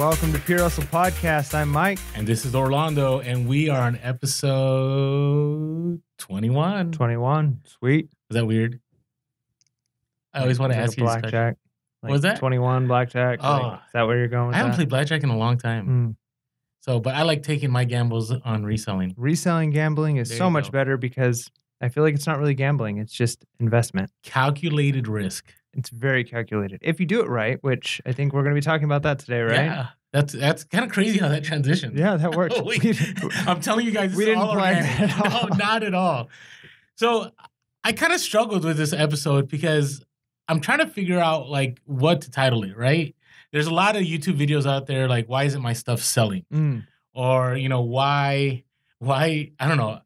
Welcome to Pure Hustle Podcast. I'm Mike. And this is Orlando, and we are on episode 21. 21. Sweet. Is that weird? I always want to ask you this question. Blackjack. What was that? 21 blackjack. Oh. Is that where you're going with I haven't that? played blackjack in a long time. So, but I like taking my gambles on reselling. Reselling gambling is so much better because I feel like it's not really gambling. It's just investment. Calculated risk. It's very calculated. If you do it right, which I think we're going to be talking about that today, right? Yeah. That's kind of crazy how that transitioned. Yeah, that works. I'm telling you guys, we didn't plan organic. that at all. No, not at all. So I kind of struggled with this episode because I'm trying to figure out like what to title it, right? There's a lot of YouTube videos out there like, why isn't my stuff selling? Or, you know, why, I don't know,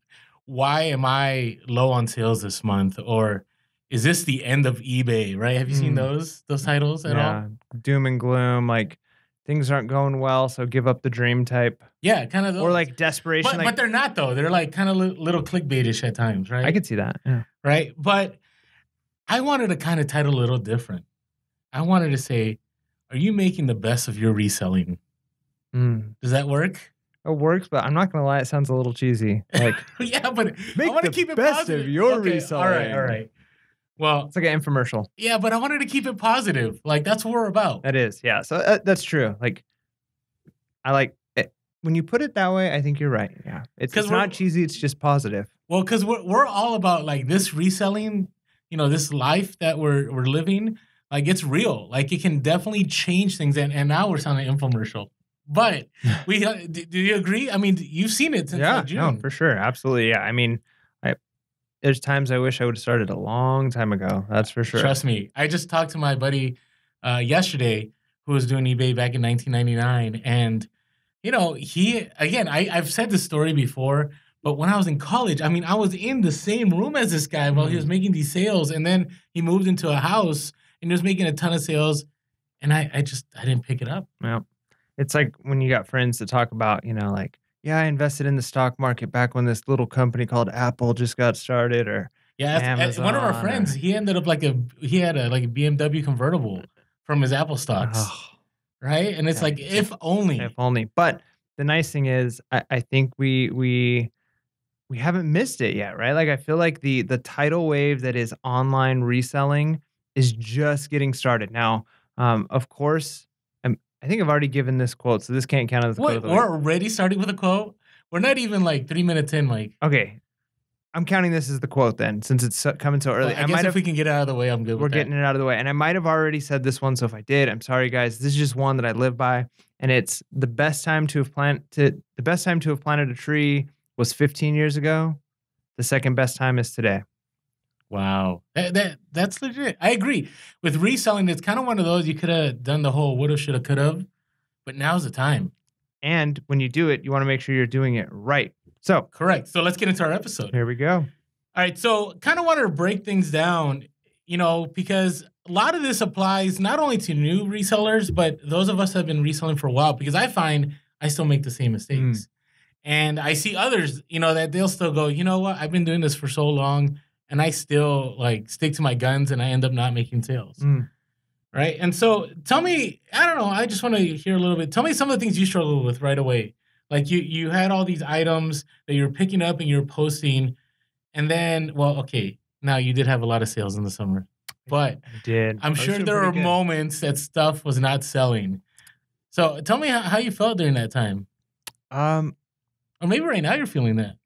why am I low on sales this month? Or is this the end of eBay, right? Have you seen those titles at all? Doom and gloom, like things aren't going well, so give up the dream type. Yeah, kind of those. Or like desperation. But they're not, though. They're like kind of little clickbaitish at times, right? I could see that, yeah. Right? But I wanted to kind of title a little different. I wanted to say, are you making the best of your reselling? Does that work? It works, but I'm not going to lie, it sounds a little cheesy. Like, yeah, but make I want to the keep it best positive. of your Okay, reselling. All right. Well, it's like an infomercial. Yeah, but I wanted to keep it positive. Like, that's what we're about. That is, yeah. So that's true. Like, I like it. When you put it that way, I think you're right. Yeah. It's not cheesy, it's just positive. Well, because we're all about, like, this reselling, you know, this life that we're living, like, it's real. Like, it can definitely change things. And now we're sounding infomercial. But do you agree? I mean, you've seen it since June. No, for sure. Absolutely. Yeah. I mean, there's times I wish I would have started a long time ago. That's for sure. Trust me. I just talked to my buddy yesterday who was doing eBay back in 1999. And, you know, I've said this story before, but when I was in college, I mean, I was in the same room as this guy while he was making these sales. And then he moved into a house and he was making a ton of sales. And I didn't pick it up. Yeah. It's like when you got friends to talk about, you know, like, yeah, I invested in the stock market back when this little company called Apple just got started, or Amazon, one of our friends, he ended up he had a BMW convertible from his Apple stocks, right? And it's like, if only. But the nice thing is, I think we haven't missed it yet, right? Like, I feel like the tidal wave that is online reselling is just getting started now. Of course. I think I've already given this quote, so this can't count as a quote. We're already starting with a quote? We're not even like 3 minutes in, Mike. Okay. I'm counting this as the quote then, since it's coming so early. Well, I guess if we can get it out of the way, I'm good with that. We're getting it out of the way. And I might have already said this one, so if I did, I'm sorry, guys. This is just one that I live by. And it's the best time to have planted a tree was 15 years ago. The second best time is today. Wow. That's legit. I agree. With reselling, it's kind of one of those you could have done the whole woulda, shoulda, could have, but now's the time. And when you do it, you want to make sure you're doing it right. So correct. So let's get into our episode. Here we go. All right. So kind of wanted to break things down, you know, because a lot of this applies not only to new resellers, but those of us that have been reselling for a while, because I find I still make the same mistakes. And I see others, you know, that they'll still go, you know what, I've been doing this for so long. And I still like stick to my guns and I end up not making sales. Right. And so tell me, I don't know, I just want to hear a little bit. Tell me some of the things you struggled with right away. Like you had all these items that you're picking up and you're posting. And then, well, okay, now you did have a lot of sales in the summer. But I did. I'm sure there were moments that stuff was not selling. So tell me how you felt during that time. Or maybe right now you're feeling that.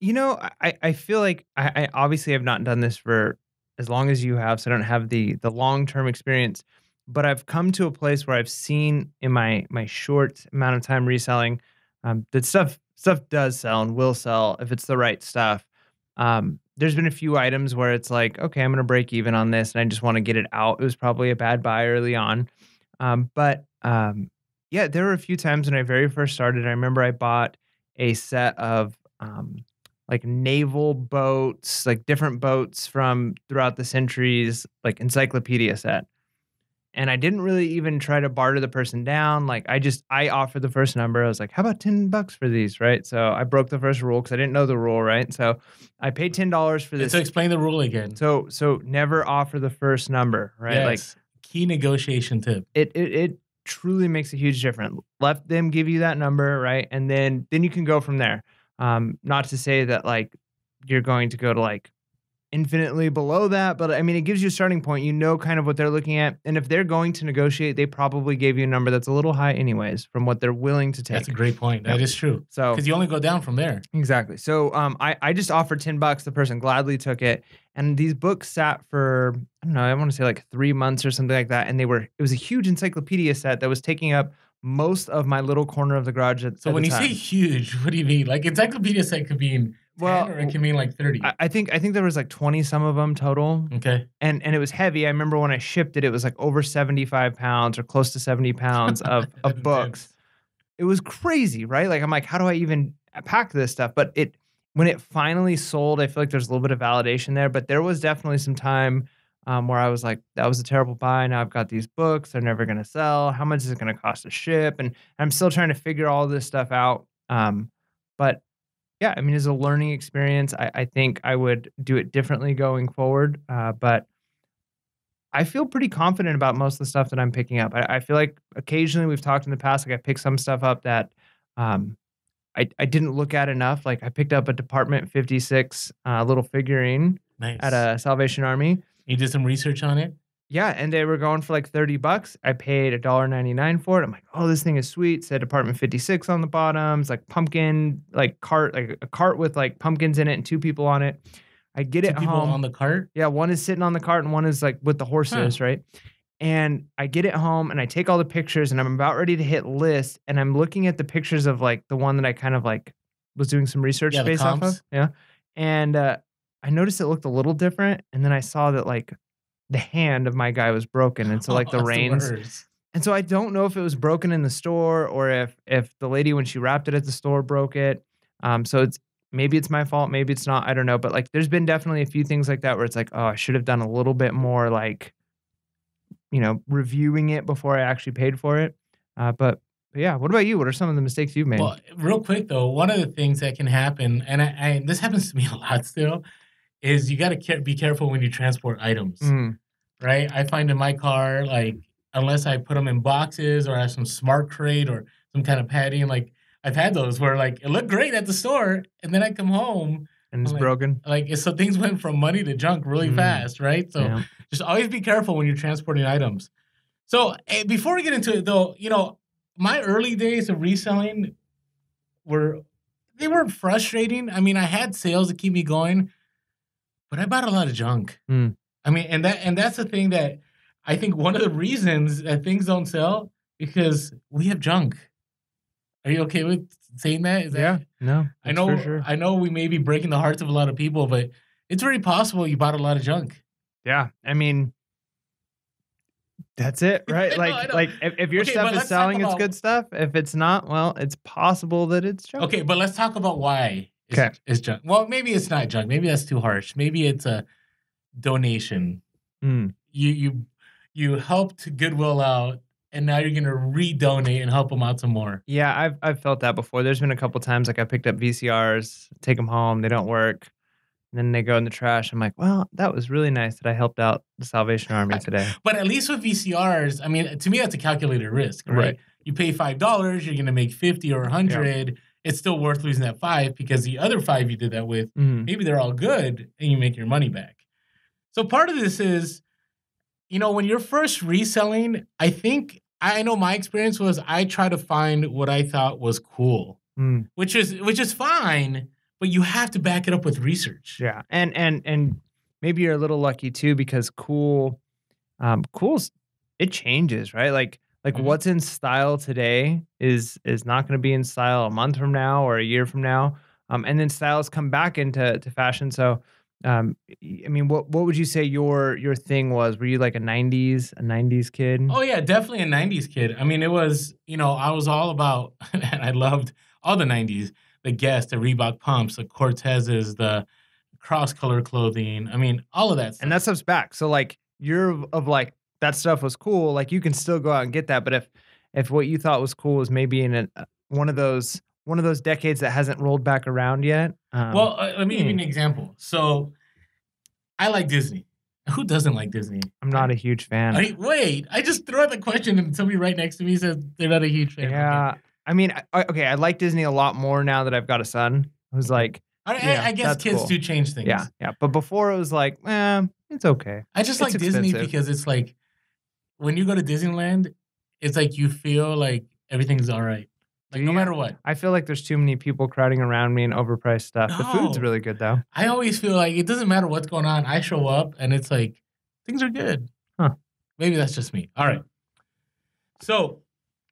You know, I feel like I obviously have not done this for as long as you have, so I don't have the long-term experience. But I've come to a place where I've seen in my short amount of time reselling that stuff does sell and will sell if it's the right stuff. There's been a few items where it's like, okay, I'm going to break even on this, and I just want to get it out. It was probably a bad buy early on. But yeah, there were a few times when I very first started. I remember I bought a set of like naval boats, like different boats from throughout the centuries, like encyclopedia set. And I didn't really even try to barter the person down. Like I offered the first number. I was like, how about $10 for these, right? So I broke the first rule because I didn't know the rule, right? So I paid $10 for this. So explain the rule again. So never offer the first number, right? Yes. Like key negotiation tip. It truly makes a huge difference. Let them give you that number, right? And then you can go from there. Not to say that like you're going to go to like infinitely below that, but I mean, it gives you a starting point. You know kind of what they're looking at, and if they're going to negotiate, they probably gave you a number that's a little high anyways from what they're willing to That's a take. great point. Yep. That is true. So Because you only go down from there. exactly. So I just offered $10. The person gladly took it, and these books sat for I don't know. I want to say like 3 months or something like that, and it was a huge encyclopedia set that was taking up most of my little corner of the garage So at the when you say time. huge, what do you mean? Like encyclopedia set could mean 10 or it Well, can mean like 30. I think there was like 20 some of them total, Okay. and it was heavy. I remember when I shipped it, it was like over 75 pounds or close to 70 pounds That's of books. intense. It was crazy, right? Like, I'm like, "How do I even pack this stuff?" But it when it finally sold, I feel like there's a little bit of validation there, but there was definitely some time, where I was like, "That was a terrible buy. Now I've got these books. They're never gonna sell. How much is it gonna cost to ship?" And I'm still trying to figure all this stuff out. But yeah, I mean, it's a learning experience. I think I would do it differently going forward, but I feel pretty confident about most of the stuff that I'm picking up. I feel like occasionally we've talked in the past, like I picked some stuff up that um, I didn't look at enough. Like I picked up a Department 56 little figurine at Nice. a Salvation Army. You did some research on it? Yeah, and they were going for like $30. I paid $1.99 for it. I'm like, oh, this thing is sweet. It said Department 56 on the bottom. It's like pumpkin, like cart, like a cart with like pumpkins in it and two people on it. I get Two it people on home. the cart? Yeah, one is sitting on the cart and one is like with the Huh. horses, right? And I get it home and I take all the pictures and I'm about ready to hit list and I'm looking at the pictures of like the one that I kind of like was doing some research Yeah, the based off of. comps. Yeah. And I noticed it looked a little different. And then I saw that like the hand of my guy was broken. And so Oh, like the that's the reins. worst. And so I don't know if it was broken in the store or if the lady when she wrapped it at the store broke it. So it's maybe it's my fault, maybe it's not. I don't know. But like there's been definitely a few things like that where it's like, oh, I should have done a little bit more like reviewing it before I actually paid for it. But yeah, what about you? What are some of the mistakes you've made? Well, real quick though, one of the things that can happen, and this happens to me a lot still, is you got to be careful when you transport items, Mm, right? I find in my car, like unless I put them in boxes or have some smart crate or some kind of padding, like I've had those where like it looked great at the store, and then I come home, and I'm it's broken. so things went from money to junk really Mm, fast, right? So yeah. just always be careful when you're transporting items. So before we get into it, though, my early days of reselling were they weren't frustrating. I mean, I had sales to keep me going, but I bought a lot of junk. Mm, I mean, and that's the thing that I think one of the reasons that things don't sell because we have junk. Are you okay with saying that? Is yeah. that No, I that's for know sure. I know we may be breaking the hearts of a lot of people, but it's very possible you bought a lot of junk. Yeah. I mean, that's it, right? I know, I know. Like if your Okay, stuff but is let's talk selling, it's about good stuff. If it's not, well, it's possible that it's junk. okay, but let's talk about why Okay. is junk. Well, maybe it's not junk. Maybe that's too harsh. Maybe it's a donation. Mm. You helped Goodwill out, and now you're gonna redonate and help them out some more. Yeah, I've felt that before. There's been a couple times like I picked up VCRs, take them home, they don't work, and then they go in the trash. I'm like, well, that was really nice that I helped out the Salvation Army today. But at least with VCRs, I mean, to me, that's a calculated risk, Right. right? You pay $5, you're gonna make 50 or Yeah. 100. It's still worth losing that five because the other five you did that with, Mhm. maybe they're all good and you make your money back. So part of this is, when you're first reselling, I know my experience was I try to find what I thought was cool, Mm. which is fine, but you have to back it up with research. Yeah, and maybe you're a little lucky too because cool's it changes, right? Like Mhm. what's in style today is not going to be in style a month from now or a year from now, and then styles come back into fashion. So, I mean, what would you say your thing was? Were you like a '90s kid? Oh yeah, definitely a '90s kid. I mean, it was, I was all about, and I loved all the '90s, the Guess, the Reebok pumps, the Cortezes, the cross color clothing. I mean, all of that And stuff. that stuff's back. So like you're of like that stuff was cool. Like you can still go out and get that. But if what you thought was cool is maybe in one of those decades that hasn't rolled back around yet, Well, let me give you hmm, an example. So I like Disney. Who doesn't like Disney? I'm not a huge fan. Wait, I just threw out the question and somebody right next to me says they're not a huge fan. Okay. Yeah. I mean, okay, I like Disney a lot more now that I've got a son who's Okay. like, I guess that's kids cool. do change things. Yeah, yeah. But before it was like, it's okay. I just It's like Disney expensive. because it's like when you go to Disneyland, it's like you feel like everything's all right. Like no matter what. I feel like there's too many people crowding around me and overpriced stuff. The food's No. really good though. I always feel like it doesn't matter what's going on. I show up and it's like things are good. Huh. Maybe that's just me. All right. So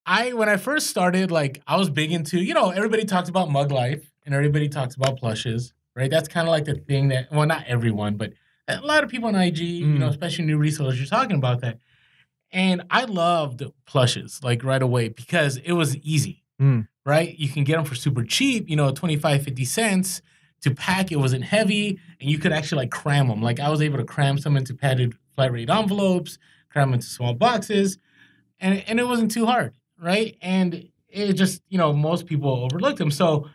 when I first started, like I was big into, everybody talks about mug life and everybody talks about plushes, right? That's kind of like the thing that, well, not everyone, but a lot of people on IG, especially new resellers, you're talking about that. And I loved plushes like right away because it was easy, right? You can get them for super cheap, 25, 50 cents to pack. It wasn't heavy and you could actually like cram them. Like I was able to cram some into padded flat rate envelopes, cram them into small boxes, and it wasn't too hard, right? And it just, most people overlooked them. So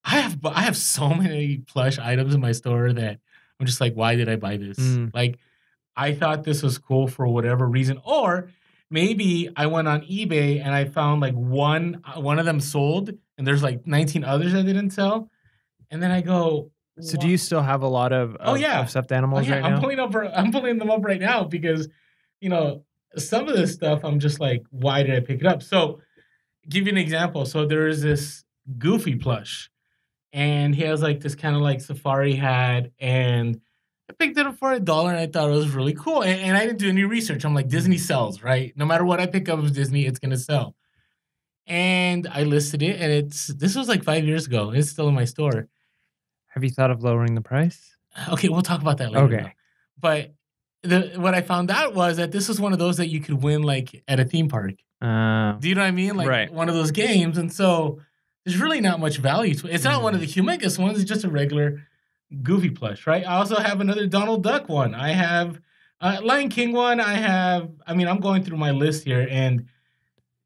I have so many plush items in my store that I'm just like, why did I buy this? Like, I thought this was cool for whatever reason, or maybe I went on eBay and I found like one of them sold, and there's like 19 others that didn't sell, and then I go. So do you still have a lot of stuffed animals right now? I'm pulling them up right now because, some of this stuff I'm just like, why did I pick it up? So, give you an example. So there is this Goofy plush, and he has like this kind of like safari hat, and I picked it up for $1 and I thought it was really cool. And I didn't do any research. I'm like, Disney sells, right? No matter what I pick up of Disney, it's gonna sell. And I listed it, and this was like 5 years ago. It's still in my store. Have you thought of lowering the price? Okay, we'll talk about that later. Okay. Though. But what I found out was that this was one of those that you could win like at a theme park. Do you know what I mean? Like one of those games. And so there's really not much value to it. It's not one of the humongous ones. It's just a regular Goofy plush, right? I also have another Donald Duck one. I have Lion King one. I'm going through my list here, and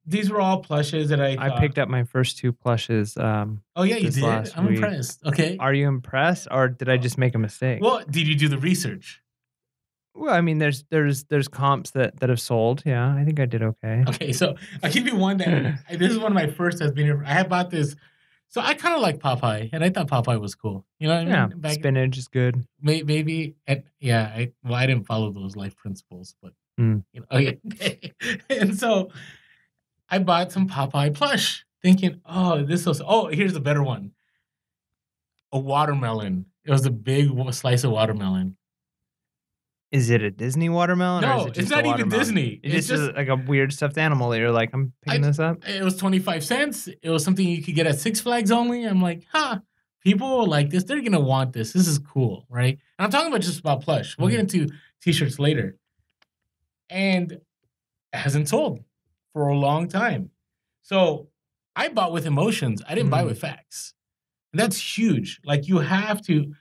these were all plushes that I picked up my first 2 plushes. Oh yeah, you did? I'm impressed. Okay. Are you impressed, or did I just make a mistake? Well, did you do the research? Well, I mean, there's comps that have sold. Yeah, I think I did okay. Okay, so I'll give you one that this is one of my first that's been here. I had bought this. So I kind of like Popeye, and I thought Popeye was cool. You know what I mean? Spinach is good. Maybe, I didn't follow those life principles, but okay. And so I bought some Popeye plush, thinking, here's a better one. A watermelon. It was a big slice of watermelon. Is it a Disney watermelon? No, or is it just it's not even Disney. It's just like a weird stuffed animal that you're like, I'm picking this up. It was 25 cents. It was something you could get at Six Flags only. I'm like, people like this. They're going to want this. This is cool, right? And I'm talking about just about plush. We'll get into t-shirts later. And it hasn't sold for a long time. So I bought with emotions. I didn't buy with facts. And that's huge. Like you have to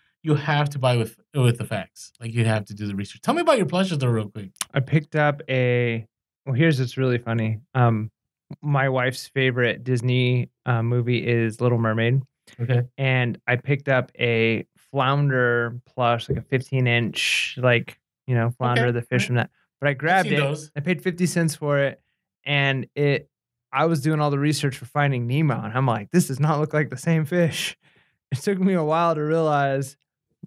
buy with the facts. Like you have to do the research. Tell me about your plushes though, real quick. I picked up here's what's really funny. My wife's favorite Disney movie is Little Mermaid. Okay. And I picked up a flounder plush, like a 15-inch, flounder, the fish from that. But I grabbed it. Those. I paid 50 cents for it. And I was doing all the research for Finding Nemo. And I'm like, this does not look like the same fish. It took me a while to realize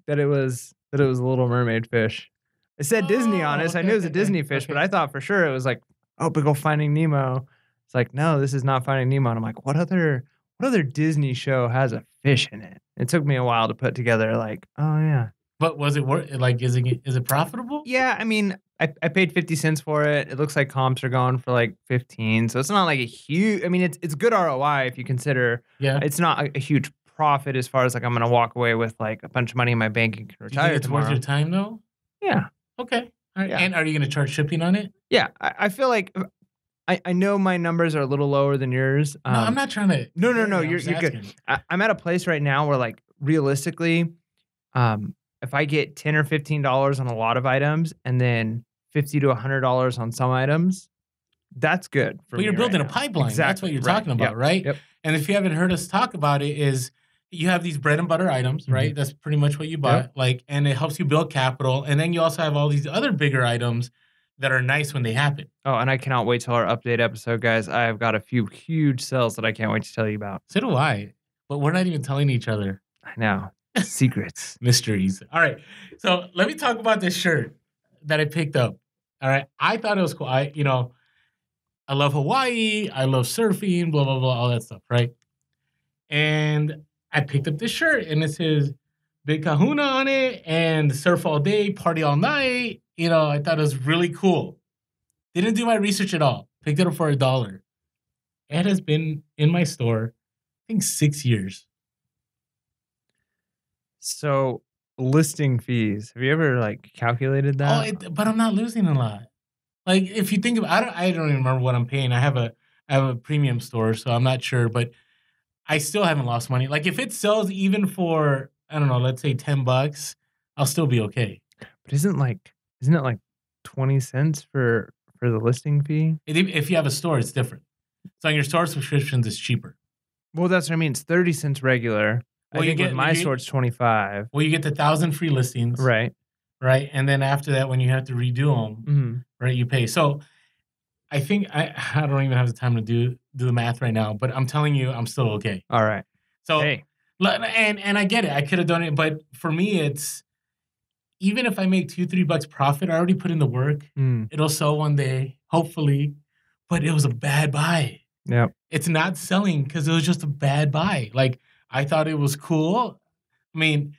that it was a Little Mermaid fish. It said Disney on it, so I knew it was a Disney fish, but I thought for sure it was like, big ol' Finding Nemo. It's like, no, this is not Finding Nemo. And I'm like, what other Disney show has a fish in it? It took me a while to put together, like, oh yeah. But was it worth? Like, is it profitable? Yeah, I mean, I paid 50 cents for it. It looks like comps are going for like 15, so it's not like a huge. I mean, it's good ROI if you consider. Yeah, it's not a huge profit as far as like I'm gonna walk away with like a bunch of money in my bank and can retire. Do you think it's worth your time though? Yeah. Okay. All right. Yeah. And are you gonna charge shipping on it? Yeah, I feel like I know my numbers are a little lower than yours. No, I'm not trying to. No, you're good. I'm at a place right now where like realistically, if I get $10 or $15 on a lot of items and then $50 to $100 on some items, that's good for me. Well, you're building a pipeline. Exactly. That's what you're talking about, right? Yep. And if you haven't heard us talk about it, is you have these bread and butter items, Mhm. right? That's pretty much what you Yep. buy. Like, and it helps you build capital. And then you also have all these other bigger items that are nice when they happen. Oh, and I cannot wait till our update episode, guys. I have got a few huge sales that I can't wait to tell you about. So do I. But we're not even telling each other I know. Secrets. mysteries. All right. So let me talk about this shirt that I picked up. All right. I thought it was cool. I love Hawaii. I love surfing, blah, blah, blah, all that stuff, right? And I picked up this shirt and it says Big Kahuna on it and surf all day, party all night. I thought it was really cool. Didn't do my research at all. Picked it up for $1. It has been in my store, I think 6 years. So, listing fees. Have you ever like calculated that? But I'm not losing a lot. Like if you think of, I don't even remember what I'm paying. I have a premium store, so I'm not sure, but I still haven't lost money. Like if it sells even for, I don't know, let's say $10, I'll still be okay. But isn't it like 20 cents for the listing fee? If you have a store, it's different. So on your store subscriptions, it's cheaper. Well, that's what I mean. It's 30 cents regular. Well, I think with my store it's 25. Well, you get the 1,000 free listings, Right. right? And then after that, when you have to redo them, Mhm. right, you pay. So I think I don't even have the time to do the math right now, but I'm telling you, I'm still okay. All right. So Hey. and I get it. I could have done it, but for me, it's even if I make $2-3 profit, I already put in the work. Mm. It'll sell one day, hopefully, but it was a bad buy. Yep. It's not selling because it was just a bad buy. Like I thought it was cool. I mean,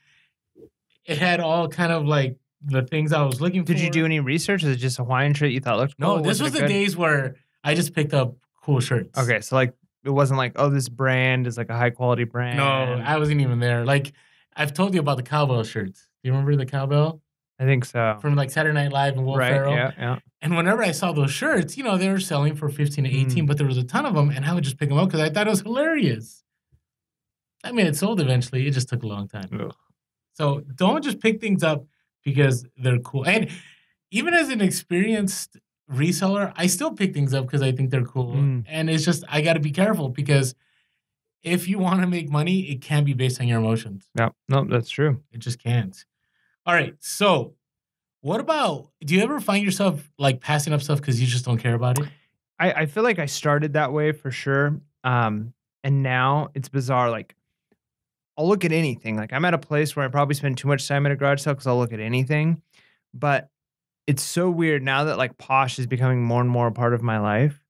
it had all kind of like the things I was looking for. Did you do any research? Is it just a Hawaiian shirt you thought looked cool? No, this was it the good? days where I just picked up cool shirts. Okay, so like it wasn't like, oh, this brand is like a high quality brand. No, I wasn't even there. Like I've told you about the cowbell shirts. Do you remember the cowbell I think so. from like Saturday Night Live and Will Right. Ferrell? Yeah. And whenever I saw those shirts, they were selling for 15 to 18, but there was a ton of them, and I would just pick them up because I thought it was hilarious. I mean, it sold eventually. It just took a long time. Ugh. So don't just pick things up because they're cool. And even as an experienced reseller, I still pick things up because I think they're cool. And it's just, I got to be careful because if you want to make money, it can't be based on your emotions. Yeah. No, that's true. It just can't. All right. So what about, do you ever find yourself like passing up stuff because you just don't care about it? I feel like I started that way for sure. And now it's bizarre. Like I'll look at anything. Like I'm at a place where I probably spend too much time at a garage sale because I'll look at anything. But it's so weird now that like posh is becoming more and more a part of my life.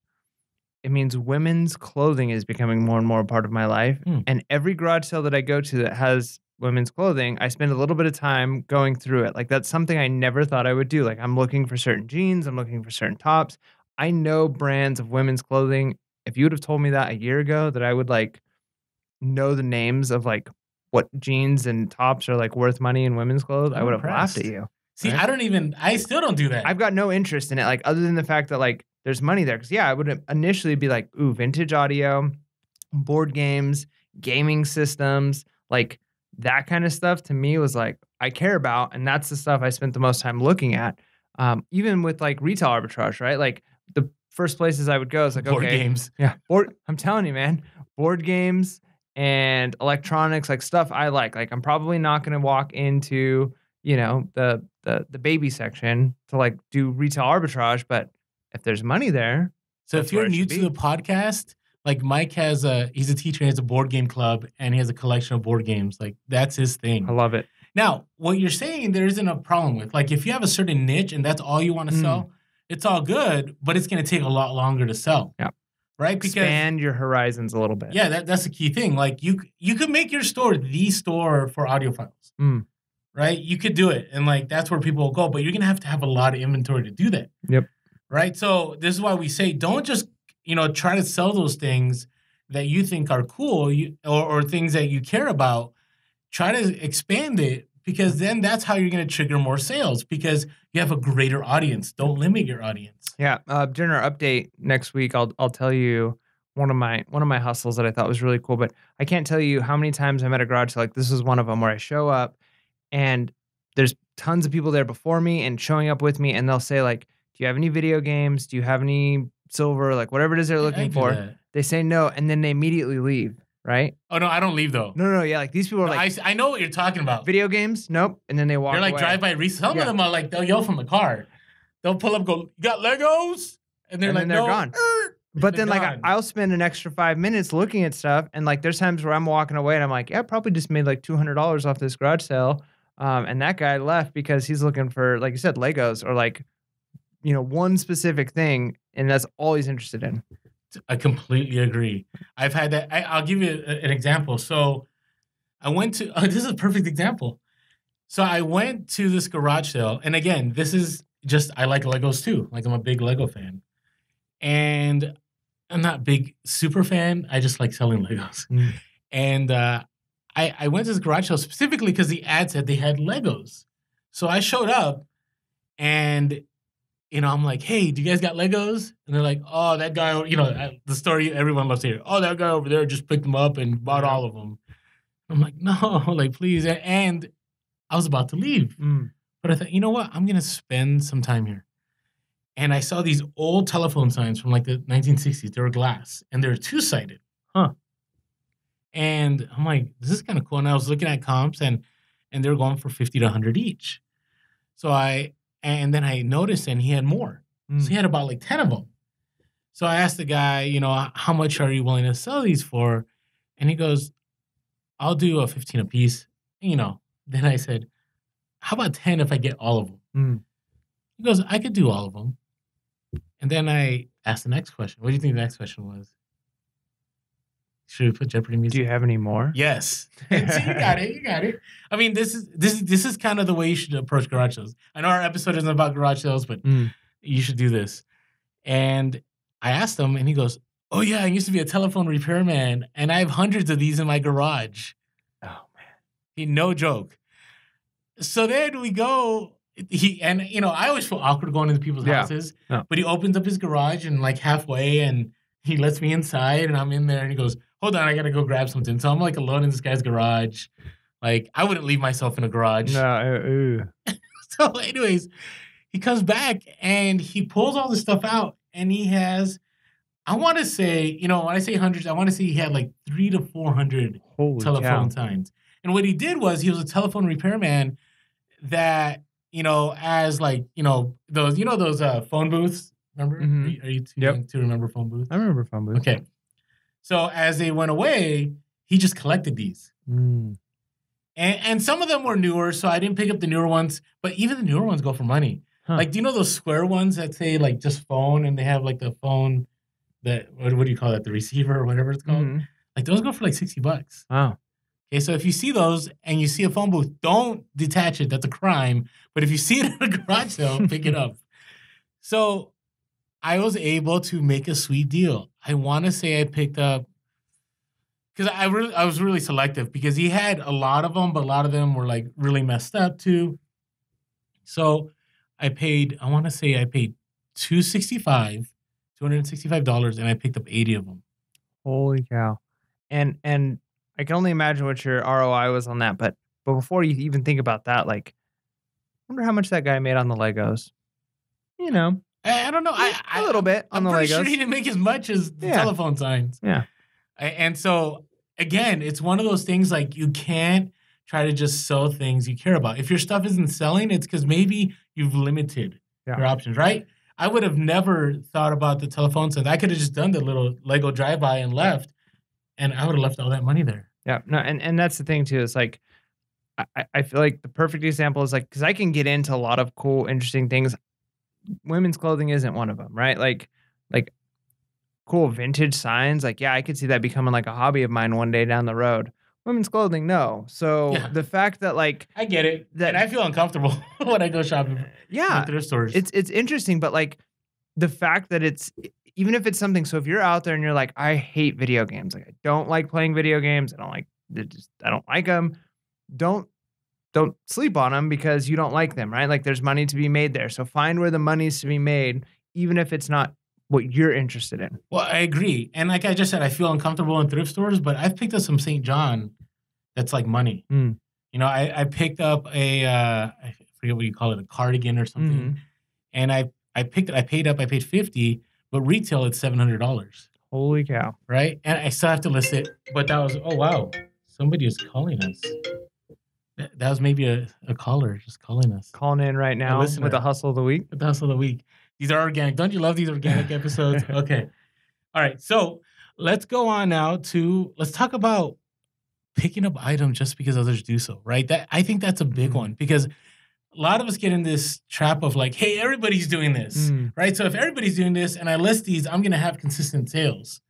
It means women's clothing is becoming more and more a part of my life. And every garage sale that I go to that has women's clothing, I spend a little bit of time going through it. Like that's something I never thought I would do. Like I'm looking for certain jeans, I'm looking for certain tops. I know brands of women's clothing. If you would have told me that a year ago, that I would like know the names of like what jeans and tops are like worth money in women's clothes, I would have laughed at you. See, right? I still don't do that. I've got no interest in it, like other than the fact that like there's money there. Cause yeah, I would initially be like, ooh, vintage audio, board games, gaming systems, like that kind of stuff to me was like, I care about. And that's the stuff I spent the most time looking at. Even with like retail arbitrage, right? Like the first places I would go is like, board okay, games. yeah, I'm telling you, man, board games and electronics, like stuff I like. Like I'm probably not going to walk into, the baby section to like do retail arbitrage, but if there's money there. So if you're new to the podcast, like Mike he's a teacher, he has a board game club and he has a collection of board games. Like that's his thing. I love it. Now, what you're saying there isn't a problem with. Like if you have a certain niche and that's all you want to sell, it's all good, but it's going to take a lot longer to sell. Yeah. Right? Because expand your horizons a little bit. Yeah, that's the key thing. Like you could make your store the store for audiophiles. Right? You could do it. And like that's where people will go, but you're going to have a lot of inventory to do that. Yep. Right? So this is why we say don't just, try to sell those things that you think are cool or things that you care about. Try to expand it because then that's how you're going to trigger more sales because you have a greater audience. Don't limit your audience. Yeah. During our update next week, I'll tell you one of my hustles that I thought was really cool, but I can't tell you how many times I'm at a garage sale. Like this is one of them where I show up and there's tons of people there before me and showing up with me, and they'll say like, "Do you have any video games? Do you have any silver? Like whatever it is they're looking for." That. They say no, and then they immediately leave. right? Oh no, I don't leave though. No, yeah, like these people are No, like I know what you're talking about. video games, nope, and then they walk They're like away. drive-by resale. Some of Yeah. them are like they'll yell from the car. They'll pull up, go, "You got Legos?" And they're And like, then they're "No." gone. And But they're then, like, gone. I'll spend an extra 5 minutes looking at stuff, and, like, there's times where I'm walking away and I'm like, "Yeah, I probably just made, like, $200 off this garage sale," and that guy left because he's looking for, like you said, Legos or, like, one specific thing, and that's all he's interested in. I completely agree. I've had that. I'll give you an example. So I went to. This is a perfect example. So I went to this garage sale, and again, this is just I like Legos too. Like I'm a big Lego fan, and I'm not a big super fan. I just like selling Legos. And I went to this garage sale specifically because the ad said they had Legos. So I showed up, and I'm like, "Hey, do you guys got Legos?" And they're like, "Oh, that guy." The story everyone loves to hear. "Oh, that guy over there just picked them up and bought all of them." I'm like, "No, like please." And I was about to leave, but I thought, you know what? I'm gonna spend some time here. And I saw these old telephone signs from like the 1960s. They were glass, and they're two-sided. And I'm like, this is kind of cool. And I was looking at comps, and they were going for 50 to 100 each. And then I noticed, and he had more. So he had about like 10 of them. So I asked the guy, how much are you willing to sell these for? And he goes, I'll do a 15 a piece. Then I said, how about 10 if I get all of them? He goes, I could do all of them. And then I asked the next question. What do you think the next question was? Should we put Jeopardy music? Do you have any more? Yes. And see, you got it. You got it. I mean, this is kind of the way you should approach garage sales. I know our episode isn't about garage sales, but you should do this. And I asked him, and he goes, "Oh yeah, I used to be a telephone repairman, and I have hundreds of these in my garage." Oh man, no joke. So then we go. I always feel awkward going into people's houses, but he opens up his garage and like halfway, and he lets me inside, and I'm in there, and he goes, "Hold on, I gotta go grab something." So I'm like alone in this guy's garage. Like I wouldn't leave myself in a garage. No. So, anyways, he comes back and he pulls all this stuff out, and he has, I want to say, when I say hundreds, I want to say he had like 300 to 400 telephone signs. And what he did was he was a telephone repairman that, as like, those phone booths. Remember? Are you too young to remember phone booths? I remember phone booths. Okay. So as they went away, he just collected these. And some of them were newer, so I didn't pick up the newer ones. But even the newer ones go for money. Like, do you know those square ones that say like just phone, and they have like the phone that what do you call that? The receiver or whatever it's called. Like those go for like $60. Wow. Okay, so if you see those and you see a phone booth, don't detach it. That's a crime. But if you see it at a garage sale, pick it up. So I was able to make a sweet deal. I want to say I picked up, because I was really selective, because he had a lot of them, but a lot of them were like really messed up too. So I want to say I paid $265, and I picked up 80 of them. Holy cow. And I can only imagine what your ROI was on that, but before you even think about that, like, I wonder how much that guy made on the Legos. I don't know. A little bit on the Legos. I'm pretty sure he didn't make as much as the telephone signs. Yeah. And so, again, it's one of those things like you can't try to just sell things you care about. If your stuff isn't selling, it's because maybe you've limited your options, right? I would have never thought about the telephone signs. I could have just done the little Lego drive-by and left, and I would have left all that money there. Yeah. No, and that's the thing, too. It's like, I feel like the perfect example is like, because I can get into a lot of cool, interesting things. Women's clothing isn't one of them, right? Like cool vintage signs. Like, yeah, I could see that becoming like a hobby of mine one day down the road. Women's clothing, no. So the fact that like I get it, and I feel uncomfortable when I go shopping. Yeah, thrift stores. It's interesting, but like the fact that it's, even if it's something. So if you're out there and you're like, I hate video games. Like I don't like playing video games. I don't like them. Don't sleep on them because you don't like them, right? Like there's money to be made there. So find where the money's to be made, even if it's not what you're interested in. Well, I agree. And like I just said, I feel uncomfortable in thrift stores, but I've picked up some St. John that's like money. I picked up I forget what you call it, a cardigan or something. And I paid 50, but retail it's $700. Holy cow. right? And I still have to list it. But that was, oh, wow. Somebody is calling us. That was maybe a caller just calling us. Calling in right now with the hustle of the week. With the hustle of the week. These are organic. Don't you love these organic episodes? Okay. All right. So let's go on now let's talk about picking up items just because others do so, right? I think that's a big one because a lot of us get in this trap of like, hey, everybody's doing this, right? So if everybody's doing this and I list these, I'm going to have consistent sales.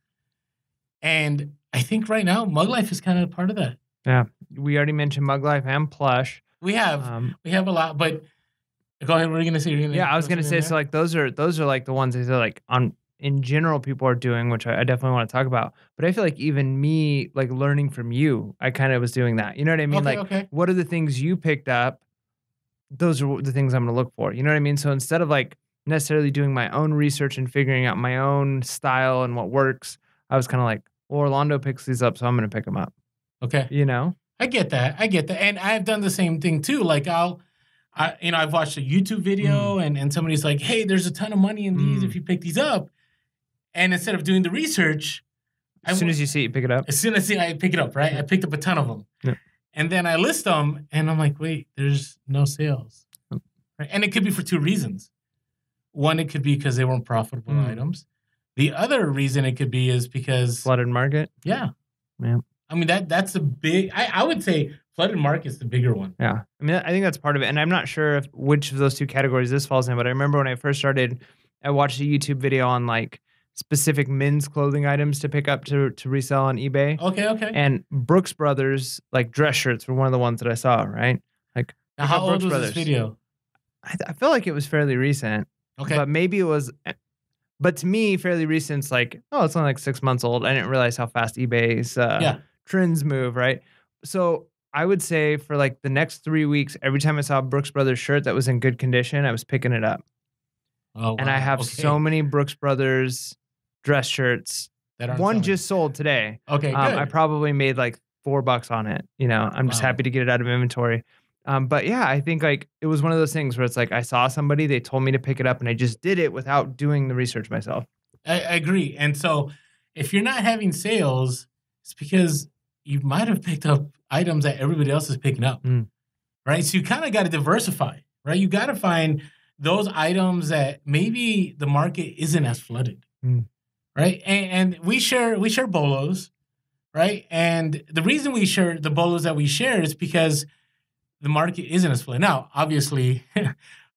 And I think right now, Mug Life is kind of part of that. Yeah. We already mentioned Mug Life and Plush. We have a lot, but go ahead. What are you going to say? Yeah, I was going to say, so like those are like the ones that are like in general people are doing, which I definitely want to talk about. But I feel like even me, like learning from you, I kind of was doing that. You know what I mean? What are the things you picked up? Those are the things I'm going to look for. You know what I mean? So instead of like necessarily doing my own research and figuring out my own style and what works, I was kind of like, well, Orlando picks these up, so I'm going to pick them up. Okay. You know? I get that. And I've done the same thing too. Like I've watched a YouTube video and somebody's like, hey, there's a ton of money in these if you pick these up. And instead of doing the research, as soon as you see it, you pick it up. As soon as I see it, I pick it up, right? I picked up a ton of them. Yeah. And then I list them and I'm like, wait, there's no sales. Right? And it could be for two reasons. One, it could be because they weren't profitable items. The other reason it could be is because flooded market. Yeah. Yeah. I mean, that's a big, I would say flooded market's the bigger one. Yeah. I mean, I think that's part of it. And I'm not sure which of those two categories this falls in, but I remember when I first started, I watched a YouTube video on like specific men's clothing items to pick up to resell on eBay. Okay. And Brooks Brothers, like dress shirts were one of the ones that I saw, right? Like, now, how old was this video? I feel like it was fairly recent. Okay. But maybe it was, but to me, fairly recent's like, oh, it's only like 6 months old. I didn't realize how fast eBay's trends move, right? So I would say for like the next 3 weeks, every time I saw a Brooks Brothers shirt that was in good condition, I was picking it up. Oh, wow. And I have so many Brooks Brothers dress shirts. One just sold today. Okay, good. I probably made like $4 on it. You know, I'm just happy to get it out of inventory. But yeah, I think like it was one of those things where it's like I saw somebody, they told me to pick it up, and I just did it without doing the research myself. I agree. And so if you're not having sales, it's because you might have picked up items that everybody else is picking up, right? So you kind of got to diversify, right? You got to find those items that maybe the market isn't as flooded, right? And we share bolos, right? And the reason we share the bolos that we share is because the market isn't as flooded. Now, obviously,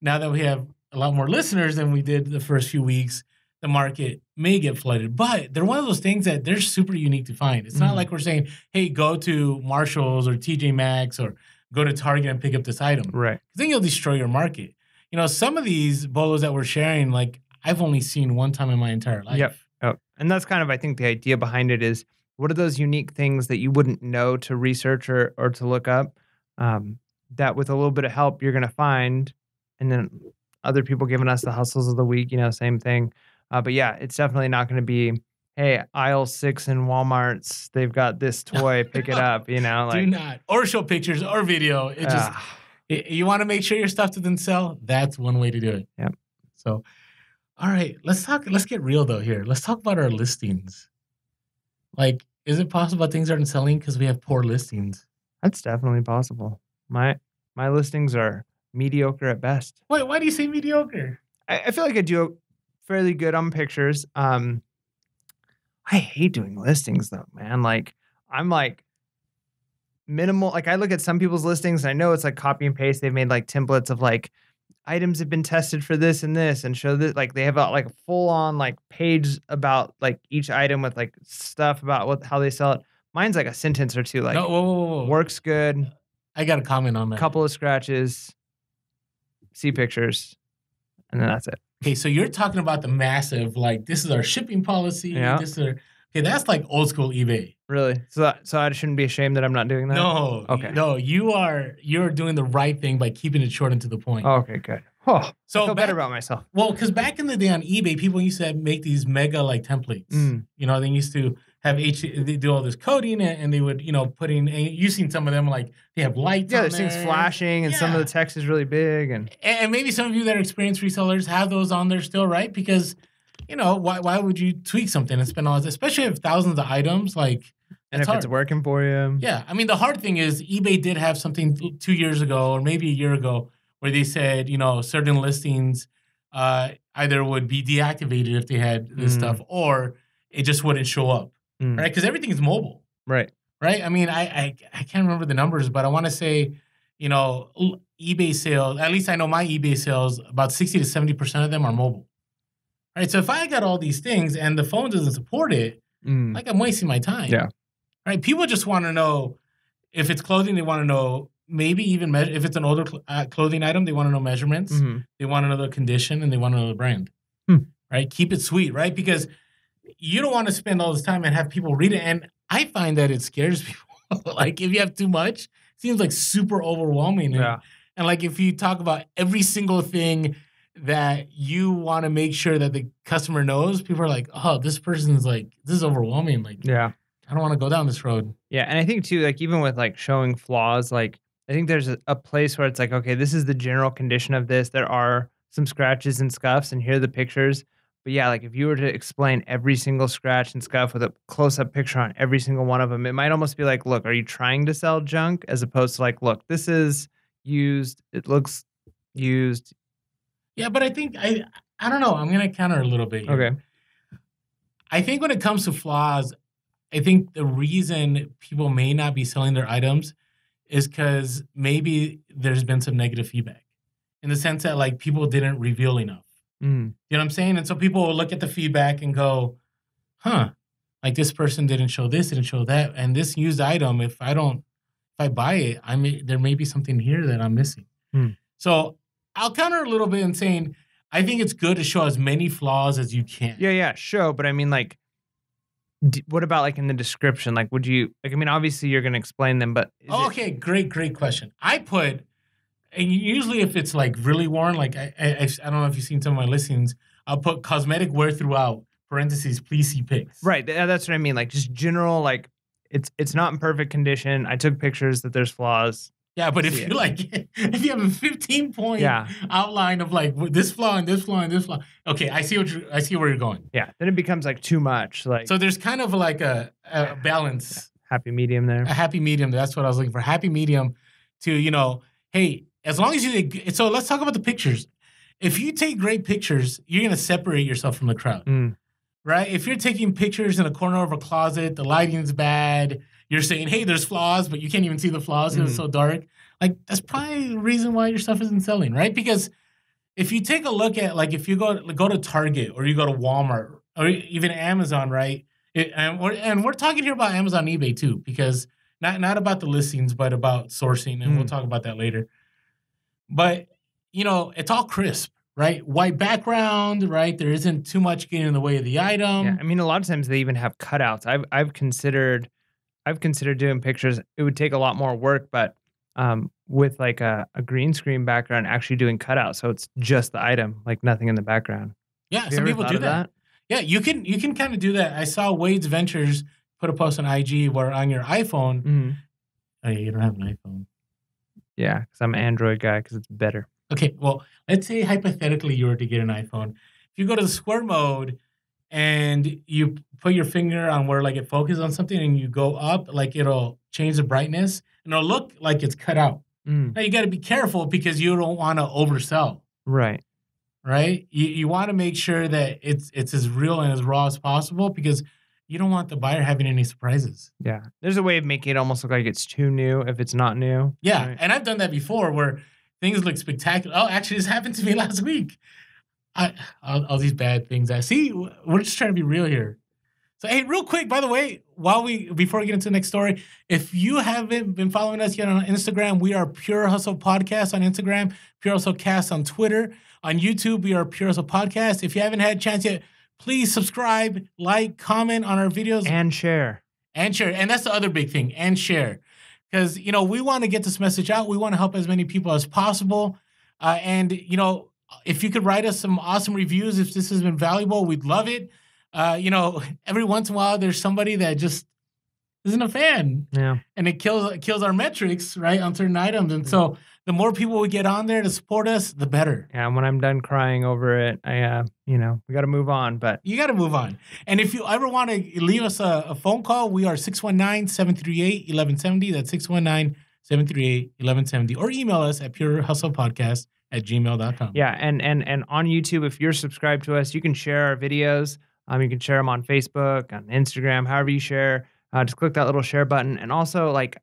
now that we have a lot more listeners than we did the first few weeks, the market may get flooded. But they're one of those things that they're super unique to find. It's not like we're saying, hey, go to Marshall's or TJ Maxx or go to Target and pick up this item. Right. Because then you'll destroy your market. You know, some of these bolos that we're sharing, like I've only seen one time in my entire life. Yep. Oh. And that's kind of, I think, the idea behind it is what are those unique things that you wouldn't know to research or to look up that with a little bit of help you're going to find, and then other people giving us the hustles of the week, you know, same thing. But yeah, it's definitely not going to be, hey, aisle 6 in Walmart's, they've got this toy, pick it up, you know. Like, do not. Or show pictures or video. It just, you want to make sure your stuff doesn't sell, that's one way to do it. Yep. So, all right, let's get real though here. Let's talk about our listings. Like, is it possible that things aren't selling because we have poor listings? That's definitely possible. My listings are mediocre at best. Wait, why do you say mediocre? I feel like I do fairly good on pictures. I hate doing listings though, man. Like I'm like minimal. Like I look at some people's listings and I know it's like copy and paste. They've made like templates of like items have been tested for this and this and show that like they have like a full on like page about like each item with like stuff about how they sell it. Mine's like a sentence or two. Like whoa. Works good. I got a comment on that. Couple of scratches. See pictures. And then that's it. Okay, so you're talking about the massive, like, this is our shipping policy. Yeah. Okay, that's like old school eBay. Really? So I shouldn't be ashamed that I'm not doing that? No. Okay. No, you're doing the right thing by keeping it short and to the point. Okay, good. Oh, so I feel better about myself. Well, because back in the day on eBay, people used to make these mega, like, templates. You know, they used to have they do all this coding and they would, you know, put in, and you've seen some of them, like, they have lights on there's things flashing and some of the text is really big. And maybe some of you that are experienced resellers have those on there still, right? Because why would you tweak something and spend all this, especially if thousands of items, like, And it's if it's hard. working for you. Yeah. I mean, the hard thing is eBay did have something 2 years ago or maybe a year ago where they said, certain listings either would be deactivated if they had this stuff or it just wouldn't show up, right? Because everything is mobile, Right. right? I mean, I can't remember the numbers, but I want to say, eBay sales, at least I know my eBay sales, about 60 to 70% of them are mobile. Right. So if I got all these things and the phone doesn't support it, like I'm wasting my time. Yeah. Right. People just want to know if it's clothing, they want to know maybe even if it's an older clothing item, they want to know measurements, they want to know the condition, and they want to know the brand. Right. Keep it sweet. Right. Because you don't want to spend all this time and have people read it. And I find that it scares people. Like if you have too much, it seems like super overwhelming. Yeah. And like if you talk about every single thing that you want to make sure that the customer knows, people are like, oh, this person's like, this is overwhelming. Like, Yeah. I don't want to go down this road. Yeah. And I think too, like even with like showing flaws, like I think there's a place where it's like, okay, this is the general condition of this. There are some scratches and scuffs, and here are the pictures. But yeah, like if you were to explain every single scratch and scuff with a close-up picture on every single one of them, it might almost be like, look, are you trying to sell junk? As opposed to like, look, this is used. It looks used. Yeah, but I think I don't know. I'm gonna counter a little bit here. Okay. I think when it comes to flaws, I think the reason people may not be selling their items is because maybe there's been some negative feedback in the sense that like people didn't reveal enough. You know what I'm saying? And so people will look at the feedback and go, huh, like this person didn't show this, didn't show that. And this used item, if I buy it, there may be something here that I'm missing. So I'll counter a little bit in saying, I think it's good to show as many flaws as you can. Yeah, show. But I mean, like, what about like in the description? Like, would you, like, I mean, obviously you're going to explain them, but. Okay, great question. And usually if it's like really worn, like I don't know if you've seen some of my listings, I'll put cosmetic wear throughout, parentheses, please see pics. Right. That's what I mean. Like just general, like it's not in perfect condition. I took pictures that there's flaws. Yeah, but if you like, if you have a 15-point outline of like this flaw and this flaw and this flaw, okay, I see where you're going. Yeah, then it becomes like too much. Like so, there's kind of like a balance, happy medium there. A happy medium. That's what I was looking for. Happy medium to hey, as long as you. So let's talk about the pictures. If you take great pictures, you're gonna separate yourself from the crowd, right? If you're taking pictures in a corner of a closet, the lighting's bad. You're saying, hey, there's flaws, but you can't even see the flaws because it's so dark. Like, that's probably the reason why your stuff isn't selling, right? Because if you take a look at, like, if you go to Target or you go to Walmart or even Amazon, right? And we're talking here about Amazon, eBay too, because not about the listings, but about sourcing, and we'll talk about that later. But, it's all crisp, right? White background, right? There isn't too much getting in the way of the item. Yeah, I mean, a lot of times they even have cutouts. I've considered doing pictures. It would take a lot more work, but with like a green screen background, actually doing cutouts, so it's just the item, like nothing in the background. Yeah, some people do that. Yeah, you can kind of do that. I saw Wade's Ventures put a post on IG where on your iPhone. Oh, you don't have an iPhone. Yeah, because I'm an Android guy because it's better. Okay, well, let's say hypothetically you were to get an iPhone. If you go to the square mode and you put your finger on where like it focuses on something and you go up, like it'll change the brightness and it'll look like it's cut out. Now you got to be careful because you don't want to oversell. Right. You want to make sure that it's as real and as raw as possible because you don't want the buyer having any surprises. Yeah. There's a way of making it almost look like it's too new if it's not new. Yeah. Right? And I've done that before where things look spectacular. Oh, actually, this happened to me last week. All these bad things. We're just trying to be real here. So, hey, real quick, by the way, before we get into the next story, if you haven't been following us yet on Instagram, we are Pure Hustle Podcast on Instagram, Pure Hustle Cast on Twitter. On YouTube, we are Pure Hustle Podcast. If you haven't had a chance yet, please subscribe, like, comment on our videos. And share. And that's the other big thing, and share. Because, we want to get this message out. We want to help as many people as possible. If you could write us some awesome reviews, if this has been valuable, we'd love it. Every once in a while, there's somebody that just isn't a fan. Yeah. And it kills our metrics, right, on certain items. And so the more people we get on there to support us, the better. Yeah, and when I'm done crying over it, we got to move on. But You got to move on. And if you ever want to leave us a phone call, we are 619-738-1170. That's 619-738-1170. Or email us at purehustlepodcast@gmail.com. yeah, and on YouTube, if you're subscribed to us, you can share our videos. You can share them on Facebook, on Instagram, however you share. Just click that little share button. And also, like,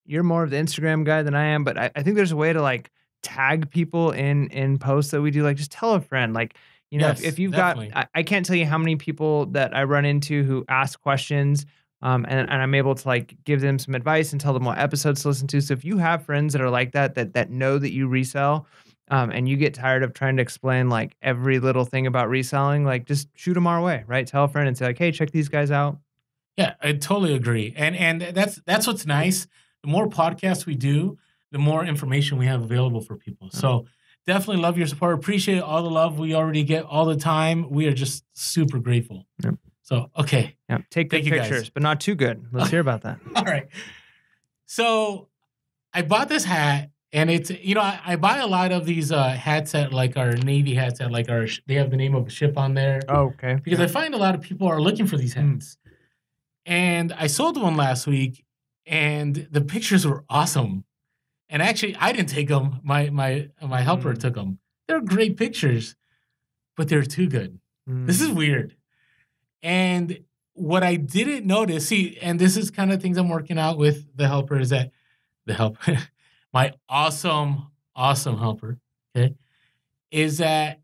you're more of the Instagram guy than I am, but I think there's a way to like tag people in posts that we do. Like, just tell a friend. Like, Yes, if you've definitely. got, I can't tell you how many people that I run into who ask questions, and I'm able to like give them some advice and tell them what episodes to listen to. So if you have friends that are like that know that you resell, and you get tired of trying to explain like every little thing about reselling, like just shoot them our way, right? Tell a friend and say like, hey, check these guys out. Yeah, I totally agree. And that's what's nice. The more podcasts we do, the more information we have available for people. So definitely love your support. Appreciate all the love we already get all the time. We are just super grateful. Yep. So, okay. Yeah, take good Thank you, guys. pictures, but not too good. Let's hear about that. All right. So I bought this hat, and it's, I buy a lot of these hats at like our Navy hats at like they have the name of a ship on there. Oh, okay. Because I find a lot of people are looking for these hats. And I sold one last week, and the pictures were awesome. And actually, I didn't take them. My helper took them. They're great pictures, but they're too good. This is weird. And what I didn't notice, and this is kind of things I'm working out with the helper, is that my awesome helper, okay, is that,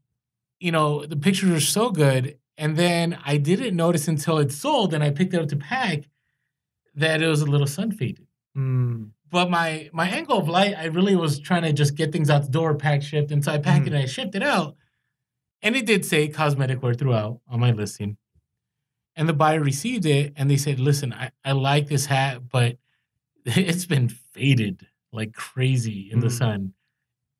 the pictures are so good. And then I didn't notice until it sold and I picked it up to pack that it was a little sun faded. But my angle of light, I really was trying to just get things out the door, pack, shipped. And so I packed it and I shipped it out. And it did say cosmetic wear throughout on my listing. And the buyer received it and they said, listen, I like this hat, but it's been faded like crazy in the sun.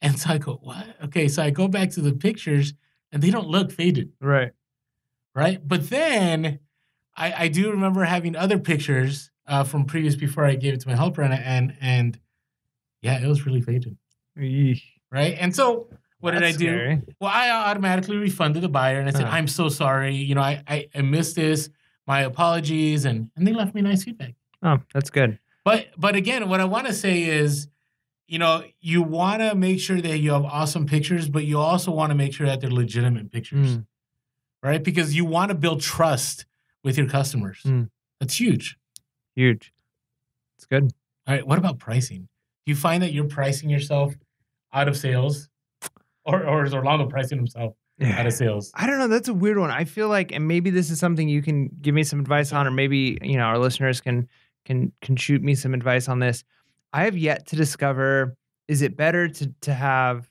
And so I go, what? Okay, so I go back to the pictures and they don't look faded. Right. But then I do remember having other pictures from before I gave it to my helper, and yeah, it was really faded. Eesh. Right? And so what did I do? Scary. Well, I automatically refunded the buyer, and I said, I'm so sorry. I missed this. My apologies. And they left me nice feedback. Oh, that's good. But again, what I want to say is, you want to make sure that you have awesome pictures, but you also want to make sure that they're legitimate pictures. Right? Because you want to build trust with your customers. That's huge. Huge. It's good. All right. What about pricing? Do you find that you're pricing yourself out of sales? Or is Orlando pricing himself out of sales? I don't know. That's a weird one. I feel like, and maybe this is something you can give me some advice on, or maybe, our listeners can shoot me some advice on this. I have yet to discover, is it better to have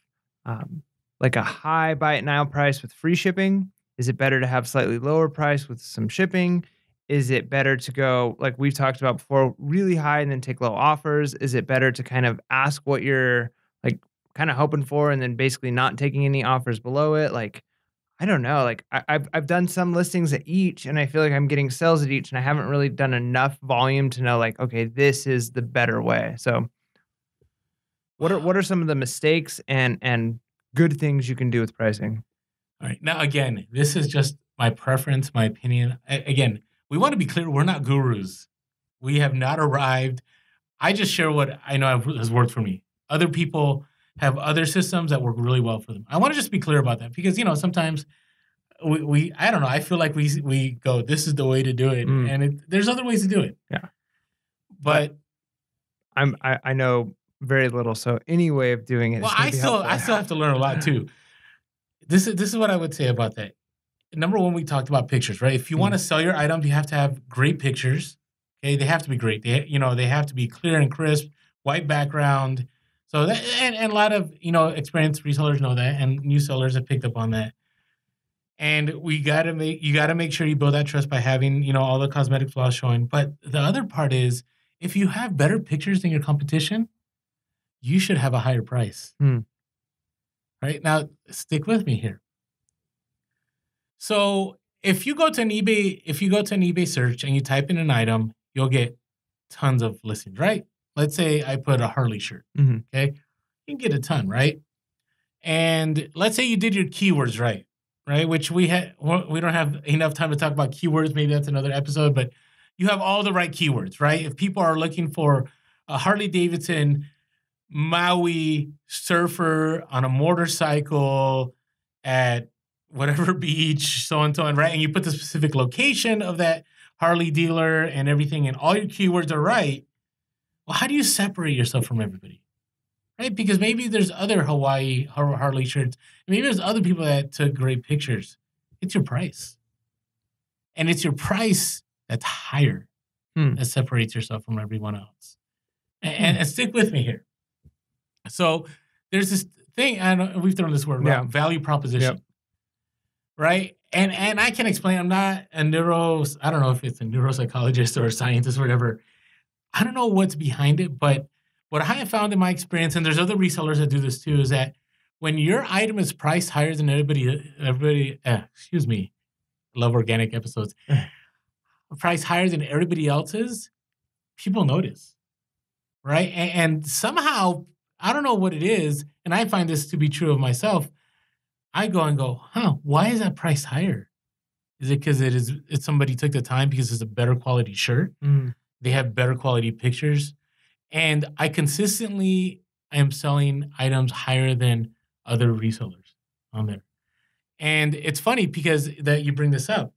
like a high buy it now price with free shipping? Is it better to have slightly lower price with some shipping? Is it better to go, like we've talked about before, really high and then take low offers? Is it better to kind of ask what you're like kind of hoping for and then basically not taking any offers below it? Like, I don't know. Like I've done some listings at each and I feel like I'm getting sales at each and I haven't really done enough volume to know like, okay, this is the better way. So what are some of the mistakes and good things you can do with pricing? All right. Now, again, this is just my preference, my opinion. Again, we want to be clear. We're not gurus. We have not arrived. I just share what I know has worked for me. Other people have other systems that work really well for them. I want to just be clear about that because, sometimes we I don't know. I feel like we go, this is the way to do it. And there's other ways to do it. Yeah. But I know very little. So any way of doing it. Well, I still have to learn a lot too. This is what I would say about that. Number one, we talked about pictures, right? If you want to sell your items, you have to have great pictures. Okay, they have to be great. They have to be clear and crisp, white background. So that and a lot of experienced resellers know that, and new sellers have picked up on that. And you got to make sure you build that trust by having all the cosmetic flaws showing. But the other part is, if you have better pictures than your competition, you should have a higher price. Right? Now, stick with me here. So if you go to an eBay search and you type in an item, you'll get tons of listings, right? Let's say I put a Harley shirt. Okay. you can get a ton, right? And let's say you did your keywords right, right? Which we don't have enough time to talk about keywords. Maybe that's another episode, but you have all the right keywords, right? If people are looking for a Harley Davidson Maui surfer on a motorcycle at whatever beach, so and so, and right, and you put the specific location of that Harley dealer and everything, and all your keywords are right. Well, how do you separate yourself from everybody? Right? Because maybe there's other Hawaii Harley shirts. Maybe there's other people that took great pictures. It's your price. And it's your price that's higher that separates yourself from everyone else. And stick with me here. So there's this thing, and we've thrown this word around, value proposition. Yep. Right? And I can explain, I'm not I don't know if it's a neuropsychologist or a scientist or whatever. I don't know what's behind it, but what I have found in my experience, and there's other resellers that do this too, is that when your item is priced higher than love organic episodes, priced higher than everybody else's, people notice, right? And somehow, I don't know what it is, and I find this to be true of myself. I go, why is that priced higher? Is it because it's somebody took the time because it's a better quality shirt? They have better quality pictures. And I consistently am selling items higher than other resellers on there. And it's funny because that you bring this up.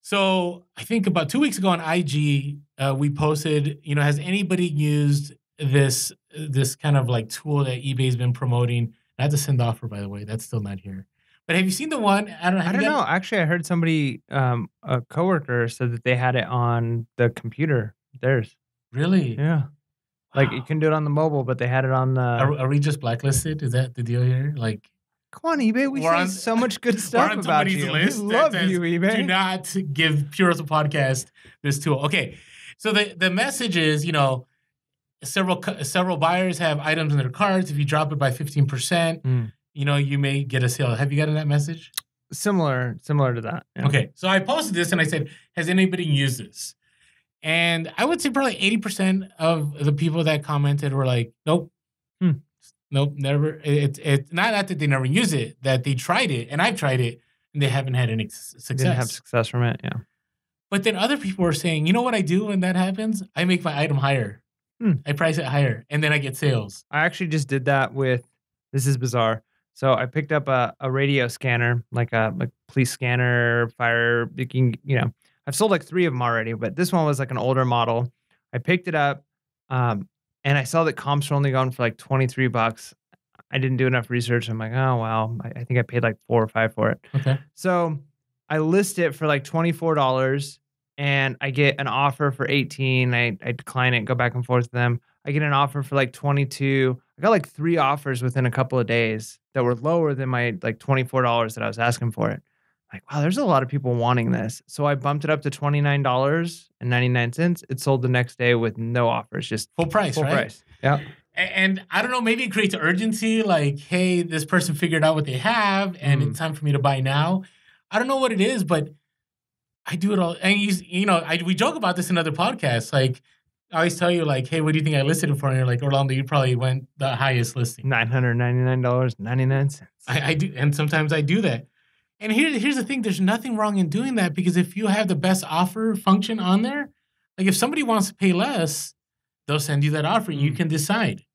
So I think about 2 weeks ago on IG, we posted, has anybody used this kind of like tool that eBay's been promoting? Not the send offer, by the way. That's still not here. But have you seen the one? I don't know. Actually, I heard somebody, a coworker said that they had it on the computer, theirs. Really? Yeah. Like, you can do it on the mobile, but they had it on the... Are we just blacklisted? Is that the deal here? Like, come on, eBay. We say so much good stuff about you. We love you, eBay. Do not give Pure Hustle Podcast this tool. Okay, so the message is, several buyers have items in their carts. If you drop it by 15%, you may get a sale. Have you gotten that message? Similar to that. Yeah. Okay, so I posted this and I said, has anybody used this? And I would say probably 80% of the people that commented were like, nope. Nope, never. It's not that they never use it, that they tried it, and I've tried it, and they haven't had any success. Didn't have success from it, yeah. But then other people were saying, you know what I do when that happens? I make my item higher. I price it higher, and then I get sales. I actually just did that with, this is bizarre. So I picked up a radio scanner, like a police scanner, fire, I've sold like 3 of them already, but this one was like an older model. I picked it up, and I saw that comps were only going for like $23. I didn't do enough research. I'm like, oh, wow. I think I paid like $4 or $5 for it. Okay. So I list it for like $24 and I get an offer for $18. I decline it, go back and forth with them. I get an offer for like $22. I got like 3 offers within a couple of days that were lower than my like $24 that I was asking for it. Like, wow, there's a lot of people wanting this. So I bumped it up to $29.99. It sold the next day with no offers, just full price, full right? price. Yeah. And I don't know, maybe it creates urgency, like, hey, this person figured out what they have, and it's time for me to buy now. I don't know what it is, but I do it all. And we joke about this in other podcasts. Like, I always tell you, like, hey, what do you think I listed it for? And you're like, Orlando, you probably went the highest listing. $999.99. I do, and sometimes I do that. And here's the thing, there's nothing wrong in doing that, because if you have the best offer function on there, like if somebody wants to pay less, they'll send you that offer and you can decide,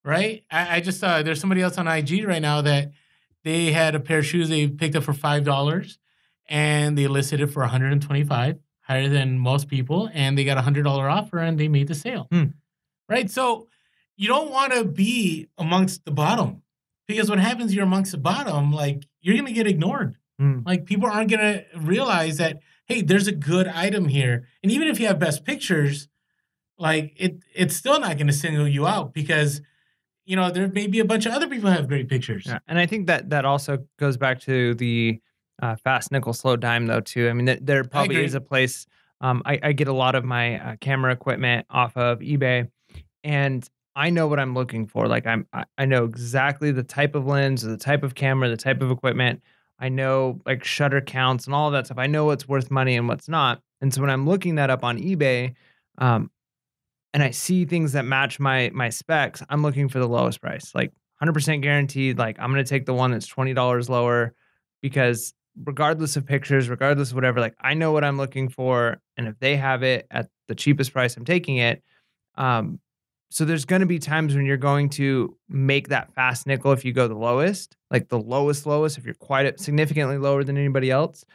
right? I just saw there's somebody else on IG right now that they had a pair of shoes they picked up for $5 and they listed it for $125, higher than most people, and they got a $100 offer and they made the sale, right? So you don't want to be amongst the bottom, because what happens, you're amongst the bottom, like you're going to get ignored. Like people aren't going to realize that, hey, there's a good item here. And even if you have best pictures, like it's still not going to single you out, because there may be a bunch of other people who have great pictures. Yeah. And I think that also goes back to the fast nickel, slow dime, though, too. I mean, there probably is a place. I get a lot of my camera equipment off of eBay, and I know what I'm looking for. Like I know exactly the type of lens, the type of camera, the type of equipment. I know like shutter counts and all of that stuff. I know what's worth money and what's not. And so when I'm looking that up on eBay, and I see things that match my specs, I'm looking for the lowest price, like 100% guaranteed. Like I'm gonna take the one that's $20 lower because regardless of pictures, regardless of whatever, like I know what I'm looking for, and if they have it at the cheapest price, I'm taking it. Um, so there's gonna be times when you're going to make that fast nickel if you go the lowest, like the lowest, if you're quite significantly lower than anybody else,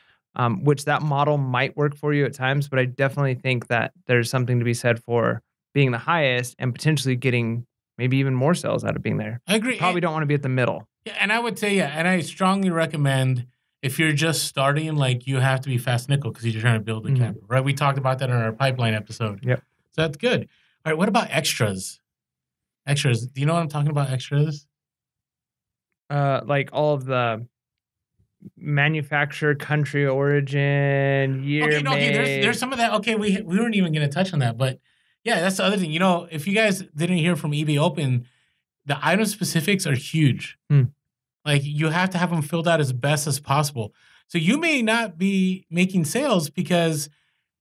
which that model might work for you at times. But I definitely think that there's something to be said for being the highest and potentially getting maybe even more sales out of being there. I You agree. probably don't want to be at the middle. Yeah, and I would say, yeah, and I strongly recommend if you're just starting, like you have to be fast nickel because you're trying to build a camera, right? We talked about that in our pipeline episode. Yep. So that's good. All right, what about extras? Extras. Do you know what I'm talking about? Extras? Like all of the manufacturer, country origin, year Okay, no, okay, there's made. some of that. Okay, we weren't even gonna touch on that, but yeah, that's the other thing. If you guys didn't hear from eBay Open, the item specifics are huge. Hmm. Like you have to have them filled out as best as possible. So you may not be making sales because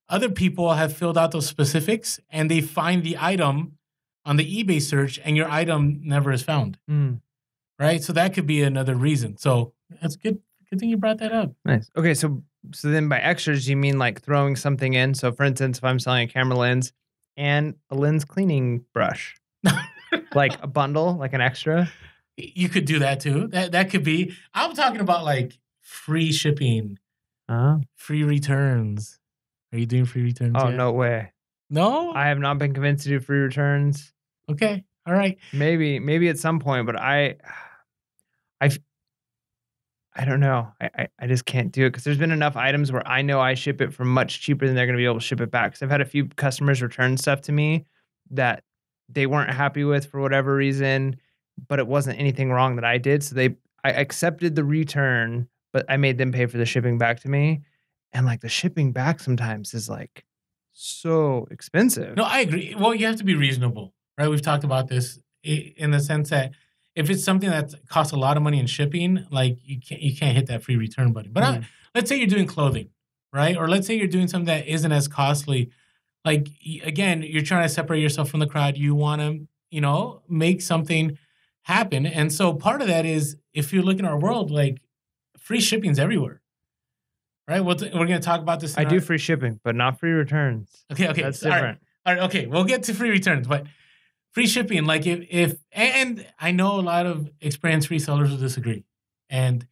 other people have filled out those specifics and they find the item on the eBay search and your item never is found. Hmm. Right? So that could be another reason. So that's good. Good thing you brought that up. Nice. Okay, so then by extras, you mean like throwing something in? So for instance, if I'm selling a camera lens and a lens cleaning brush, like a bundle, like an extra. You could do that too. That could be. I'm talking about like free shipping, free returns. Are you doing free returns Oh, yet? no way. No? I have not been convinced to do free returns. Okay. All right. Maybe at some point, but I don't know. I just can't do it because there's been enough items where I know I ship it for much cheaper than they're going to be able to ship it back. Because I've had a few customers return stuff to me that they weren't happy with for whatever reason, but it wasn't anything wrong that I did. So I accepted the return, but I made them pay for the shipping back to me. And like the shipping back sometimes is like so expensive. No, I agree. Well, you have to be reasonable, right? We've talked about this in the sense that if it's something that costs a lot of money in shipping, like you can't hit that free return button. But let's say you're doing clothing, right? Or let's say you're doing something that isn't as costly. Like again, you're trying to separate yourself from the crowd. You want to, make something happen. And so part of that is if you look in our world, like free shipping's everywhere. Right? We're going to talk about this. I do free shipping, but not free returns. Okay. That's different. All right. Okay. We'll get to free returns, but free shipping, like if and I know a lot of experienced resellers will disagree. And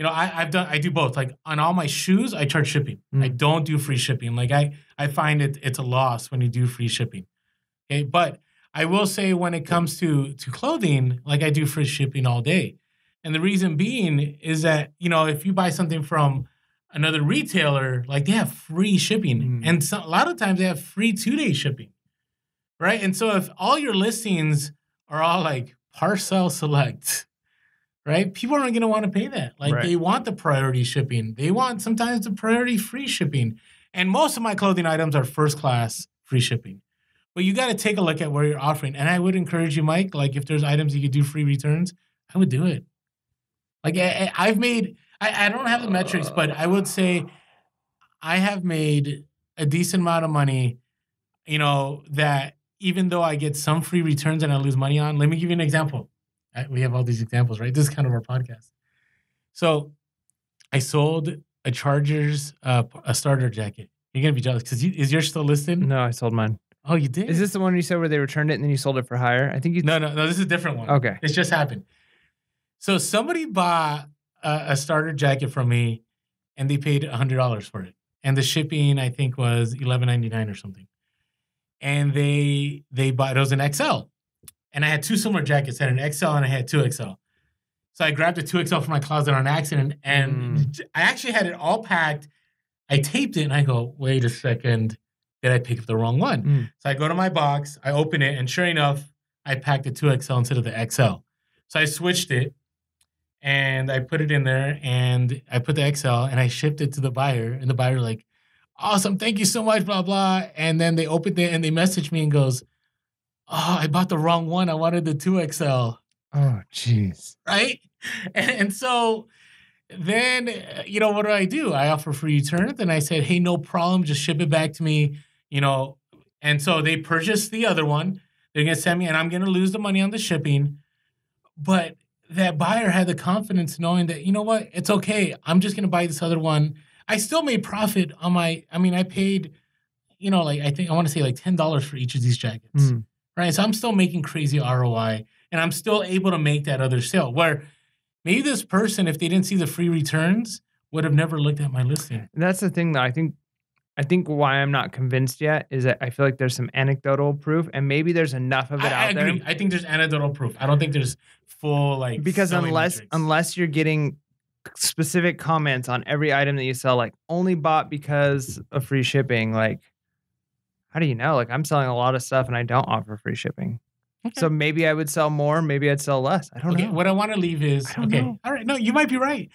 I do both. Like on all my shoes, I charge shipping. I don't do free shipping. Like I find it's a loss when you do free shipping. Okay. But I will say when it comes to clothing, like I do free shipping all day. And the reason being is that, if you buy something from another retailer, like they have free shipping. And a lot of times they have free 2-day shipping. Right. And so if all your listings are all like parcel select, right, people aren't going to want to pay that. Like they want the priority shipping. They want sometimes the priority free shipping. And most of my clothing items are first class free shipping. But you got to take a look at where you're offering. And I would encourage you, Mike, like if there's items you could do free returns, I would do it. Like I've made, I don't have the metrics, but I would say I have made a decent amount of money, that even though I get some free returns and I lose money on. Let me give you an example. We have all these examples, right? This is kind of our podcast. So I sold a Chargers, a starter jacket. You're going to be jealous because is yours still listed? No, I sold mine. Oh, you did? Is this the one you said where they returned it and then you sold it for higher? I think you. No, this is a different one. Okay. This just happened. So somebody bought a starter jacket from me and they paid $100 for it. And the shipping, I think, was $11.99 or something. And they bought, it was an XL. And I had two similar jackets. I had an XL and I had 2XL. So I grabbed a 2XL from my closet on accident and I actually had it all packed. I taped it and I go, wait a second, did I pick up the wrong one? So I go to my box, I open it, and sure enough, I packed the 2XL instead of the XL. So I switched it and I put it in there and I put the XL and I shipped it to the buyer. And the buyer like, awesome, thank you so much, blah, blah. And then they opened it and they messaged me and goes, oh, I bought the wrong one. I wanted the 2XL. Oh, jeez. Right? And so then, what do? I offer free returns. And I said, hey, no problem. Just ship it back to me. And so they purchased the other one. They're going to send me, and I'm going to lose the money on the shipping. But that buyer had the confidence knowing that, you know what, it's okay. I'm just going to buy this other one. I still made profit on I paid, like I think I want to say like $10 for each of these jackets. Mm. Right. So I'm still making crazy ROI and I'm still able to make that other sale where maybe this person, if they didn't see the free returns, would have never looked at my listing. And that's the thing though. I think why I'm not convinced yet is that I feel like there's some anecdotal proof and maybe there's enough of it I out there. agree. I think there's anecdotal proof. I don't think there's full like Because selling unless metrics. unless you're getting specific comments on every item that you sell, like only bought because of free shipping, like how do you know? Like I'm selling a lot of stuff and I don't offer free shipping. Okay. So maybe I would sell more, maybe I'd sell less. I don't know. What I want to leave is I don't know. all right. No, you might be right.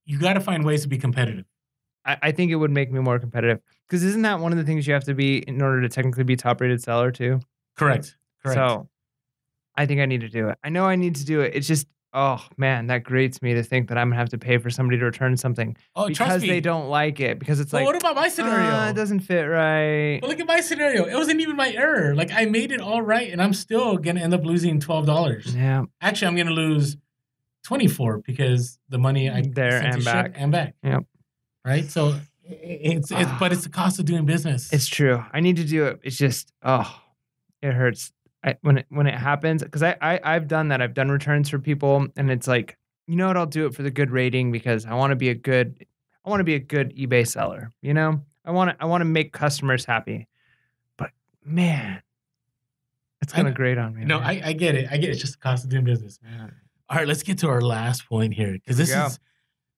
You got to find ways to be competitive. I think it would make me more competitive. Because isn't that one of the things you have to be in order to technically be top rated seller too? Correct. So I think I need to do it. I know I need to do it. It's just, oh man, that grates me to think that I'm gonna have to pay for somebody to return something trust because me. they don't like it. Because it's Well, like, what about my scenario? it doesn't fit right. But look at my scenario. It wasn't even my error. Like I made it all right, and I'm still gonna end up losing $12. Yeah, Actually, I'm gonna lose 24 because the money I there sent and to ship back. and back. Yep. Right. So but it's the cost of doing business. It's true. I need to do it. It's just, it hurts. When it happens, because I've done that. I've done returns for people, and it's like, you know what? I'll do it for the good rating because I want to be a good eBay seller. You know, I want to make customers happy. But man, it's gonna grate on me. No, man. I get it. I get it. It's just the cost of doing business. Man. All right, let's get to our last point here because Here we go.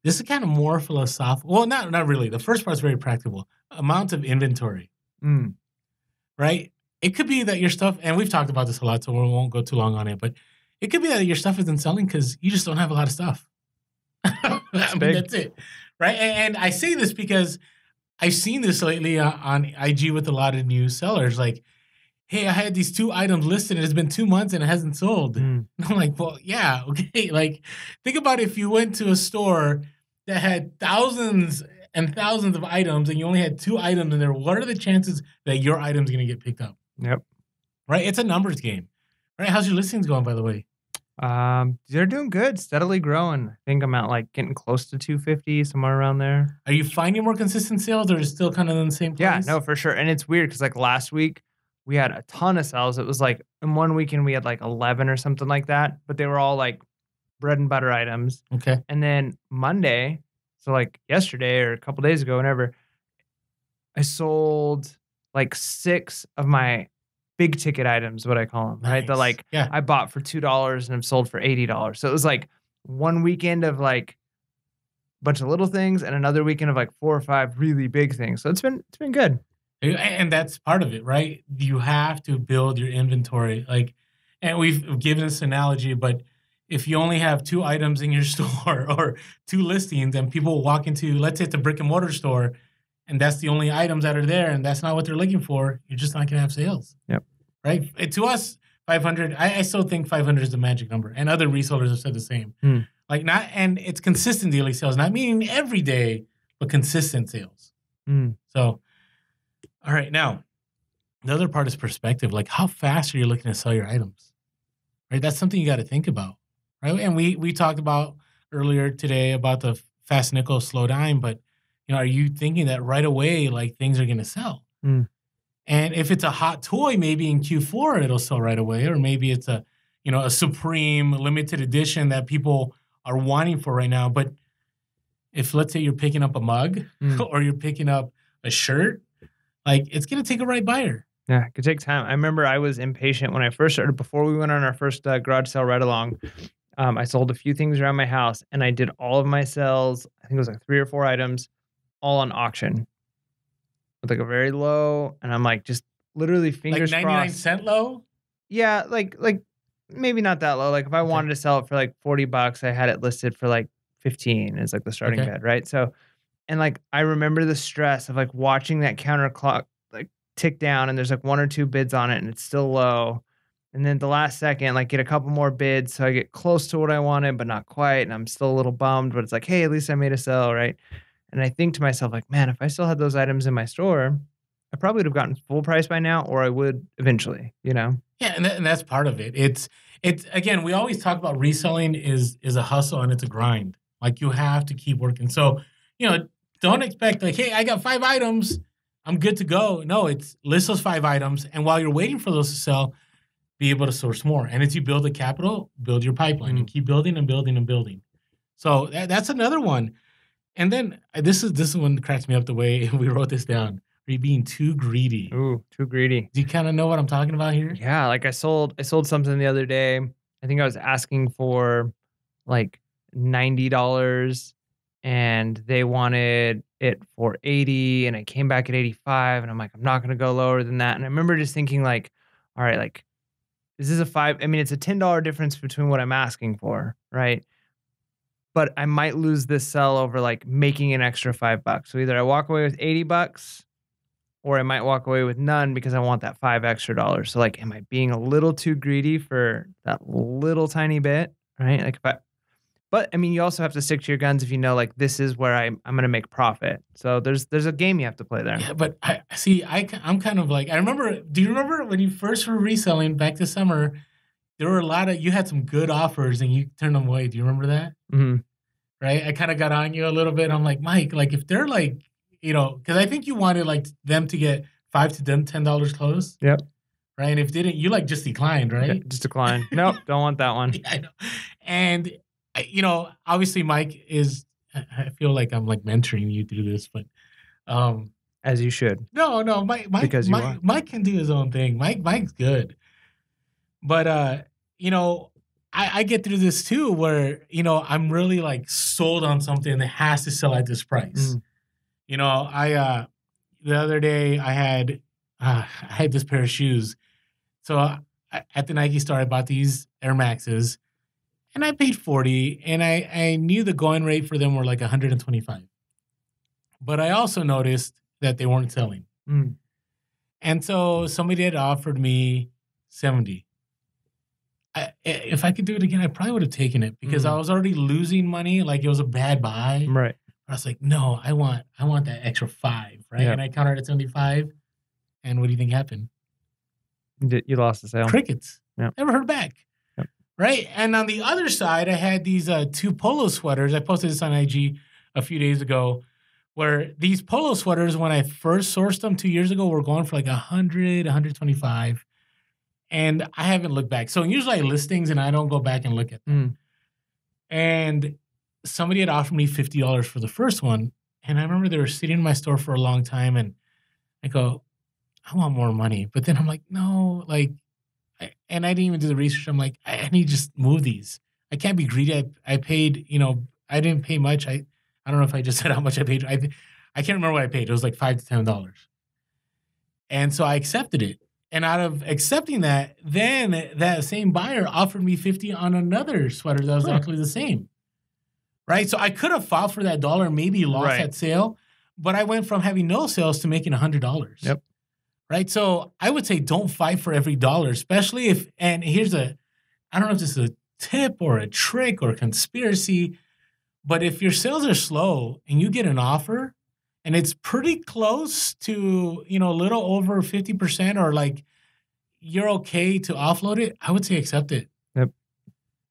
this is kind of more philosophical. Well, not really. The first part's very practical. Amount of inventory, Mm. right? It could be that your stuff, and we've talked about this a lot, so we won't go too long on it, but it could be that your stuff isn't selling because you just don't have a lot of stuff. That's it, right? And I say this because I've seen this lately on IG with a lot of new sellers. Like, hey, I had these 2 items listed and it's been 2 months and it hasn't sold. Mm. And I'm like, well, yeah, okay. Like, think about if you went to a store that had thousands and thousands of items and you only had 2 items in there. What are the chances that your item's going to get picked up? Yep. Right? It's a numbers game. Right? How's your listings going, by the way? They're doing good, steadily growing. I think I'm at like getting close to 250, somewhere around there. Are you finding more consistent sales or is it still kind of in the same place? Yeah, no, for sure. And it's weird because like last week we had a ton of sales. It was like in one weekend we had like 11 or something like that, but they were all like bread and butter items. Okay. And then Monday, so like yesterday or a couple days ago, whenever, I sold like 6 of my big ticket items, what I call them, right? The like I bought for $2 and have sold for $80. So it was like one weekend of like a bunch of little things and another weekend of like 4 or 5 really big things. So it's been good. And that's part of it, right? You have to build your inventory. Like, and we've given this analogy, but if you only have 2 items in your store or 2 listings and people walk into, let's say it's a brick and mortar store, and that's the only items that are there and that's not what they're looking for, you're just not going to have sales. Yep. Right? And to us, 500, I still think 500 is the magic number. And other resellers have said the same. Like and it's consistent daily sales, not meaning every day, but consistent sales. So, all right. Now, the other part is perspective. Like, how fast are you looking to sell your items? Right? That's something you got to think about. Right? And we talked about earlier today about the fast nickel, slow dime, but are you thinking that right away, like things are going to sell? And if it's a hot toy, maybe in Q4 it'll sell right away, or maybe it's a supreme limited edition that people are wanting for right now. But if let's say you're picking up a mug or you're picking up a shirt, like it's going to take a right buyer. Yeah, it could take time. I remember I was impatient when I first started. Before we went on our first garage sale ride along, I sold a few things around my house, and I did all of my sales. I think it was like 3 or 4 items, all on auction with like a very low. And I'm like, just literally fingers like crossed. 99-cent low. Yeah, like maybe not that low. Like if I wanted to sell it for like $40, I had it listed for like 15 as like the starting bid, right? So, and like I remember the stress of like watching that counter clock like tick down, and there's like 1 or 2 bids on it, and it's still low. And then the last second, like get a couple more bids, so I get close to what I wanted, but not quite. And I'm still a little bummed, but it's like, hey, at least I made a sell, right? And I think to myself, like, man, if I still had those items in my store, I probably would have gotten full price by now, or I would eventually, you know? Yeah, and that's part of it. It's again, we always talk about reselling is a hustle and it's a grind. Like you have to keep working. So, you know, don't expect like, hey, I got 5 items, I'm good to go. No, it's list those 5 items, and while you're waiting for those to sell, be able to source more. And as you build the capital, build your pipeline and Mhm. keep building and building and building. So that's another one. And then this is one that cracks me up the way we wrote this down. Are you being too greedy? Ooh, too greedy. Do you kind of know what I'm talking about here? Yeah, like I sold something the other day. I think I was asking for like $90 and they wanted it for 80 and I came back at 85 and I'm like, I'm not gonna go lower than that. And I remember just thinking like, all right, like this is a five, I mean, it's a $10 difference between what I'm asking for, right? But I might lose this sell over like making an extra $5. So either I walk away with $80 or I might walk away with none because I want that 5 extra dollars. So, like, am I being a little too greedy for that little tiny bit, right? Like, if I but, I mean, you also have to stick to your guns if you know, like, this is where I'm gonna make profit. So there's a game you have to play there. Yeah, but I see. I'm kind of like I remember. Do you remember when you first were reselling back this summer? There were a lot of you had some good offers and you turned them away. Do you remember that? Mhm. Right? I kind of got on you a little bit. I'm like, Mike, like if they're like, you know, because I think you wanted like them to get $5 to $10 close, Yep. right? And if they didn't, you like just declined, Yeah, right? just decline. Nope, don't want that one. Yeah, I know. And you know, obviously, Mike is. I feel like I'm like mentoring you through this, but um, As you should, no, no, because you are. Mike can do his own thing. Mike's good. But you know, I get through this too where, you know, I'm really like sold on something that has to sell at this price. Mm, You know, I the other day I had this pair of shoes. So at the Nike store I bought these Air Maxes and I paid 40 and I knew the going rate for them were like 125. But I also noticed that they weren't selling. mm, And so somebody had offered me 70. If I could do it again, I probably would have taken it because I mm. was already losing money. Like it was a bad buy. Right. I was like, no, I want that extra 5, right? Yeah. And I countered at 75. And what do you think happened? You lost the sale. Crickets. Yep. Never heard back. Yep. Right. And on the other side, I had these 2 polo sweaters. I posted this on IG a few days ago where these polo sweaters, when I first sourced them 2 years ago, were going for like 100, 125. And I haven't looked back. So usually I list things and I don't go back and look at them. Mm, And somebody had offered me $50 for the first one. And I remember they were sitting in my store for a long time. And I go, I want more money. But then I'm like, no, like, and I didn't even do the research. I'm like, I need to just move these. I can't be greedy. I paid, you know, I didn't pay much. I don't know if I just said how much I paid. I can't remember what I paid. It was like $5 to $10. And so I accepted it. And out of accepting that, then that same buyer offered me 50 on another sweater that was Huh. actually the same. Right? So I could have fought for that dollar, maybe lost Right. that sale, but I went from having no sales to making $100. Yep. Right? So I would say don't fight for every dollar, especially if, and here's I don't know if this is a tip or a trick or a conspiracy, but if your sales are slow and you get an offer, and it's pretty close to, you know, a little over 50% or like you're okay to offload it, I would say accept it. Yep.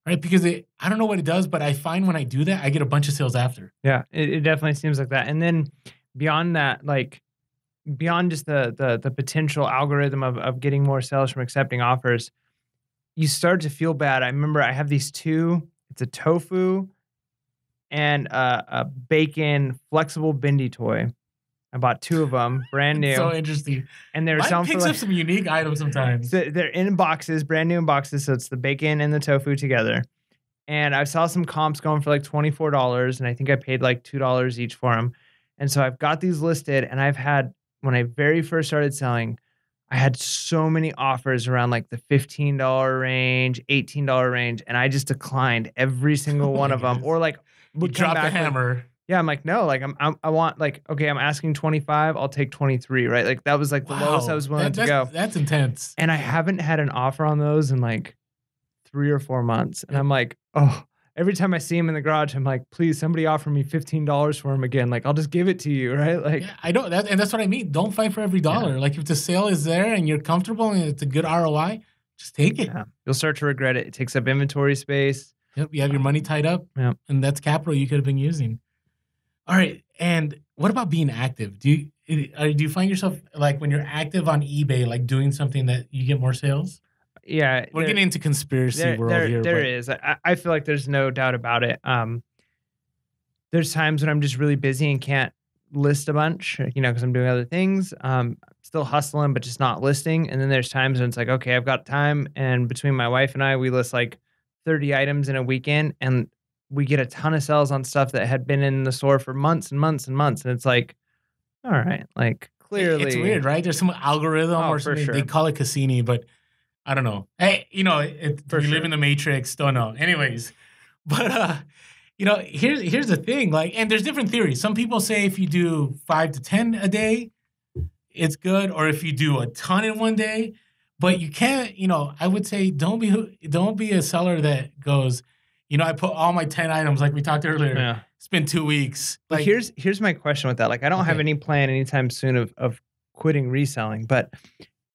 Right? Because I don't know what it does, but I find when I do that, I get a bunch of sales after. yeah, it definitely seems like that. And then beyond that, like beyond just the potential algorithm of getting more sales from accepting offers, you start to feel bad. I remember I have these two. It's a tofu and a bacon flexible bendy toy. I bought 2 of them, brand new, So interesting. and they were Mike selling for picks like up some unique items sometimes. they're in boxes, brand new in boxes. So it's the bacon and the tofu together. And I saw some comps going for like $24, and I think I paid like $2 each for them. And so I've got these listed, and I've had when I very first started selling, I had so many offers around like the $15 range, $18 range, and I just declined every single Oh one my of them. goodness. Or like You would come drop the back with, hammer. yeah, I'm like, no, like I want like, okay, I'm asking 25, I'll take 23, right? Like that was like the lowest I Wow. was willing to go. That's intense. And I haven't had an offer on those in like 3 or 4 months. And I'm like, oh, every time I see them in the garage, I'm like, please, somebody offer me $15 for them again. Like, I'll just give it to you, right? Like, Yeah, I know that, and that's what I mean. Don't fight for every yeah, dollar. Like if the sale is there and you're comfortable and it's a good ROI, just take it. yeah. You'll start to regret it. It takes up inventory space. Yep, you have your money tied up, Yeah. and that's capital you could have been using. All right, and what about being active? Do you find yourself like when you're active on eBay, like doing something that you get more sales? Yeah, We're getting into conspiracy world here, there but is. I feel like there's no doubt about it. There's times when I'm just really busy and can't list a bunch, because I'm doing other things. Still hustling, but just not listing. And then there's times when it's like, okay, I've got time, and between my wife and I, we list like 30 items in a weekend, and we get a ton of sales on stuff that had been in the store for months and months and months. And it's like, all right, like it's clearly, weird, right? There's some algorithm oh, or for something. They sure, call it Cassini, but I don't know. Hey, do for we live sure. in the Matrix? Don't know. Anyways, but here's the thing. Like, and there's different theories. Some people say if you do 5 to 10 a day, it's good, or if you do a ton in one day. But you can't. I would say don't be a seller that goes. I put all my 10 items like we talked earlier. Yeah. It's been 2 weeks. Like, Like, here's my question with that. Like, I don't have okay, any plan anytime soon of quitting reselling, but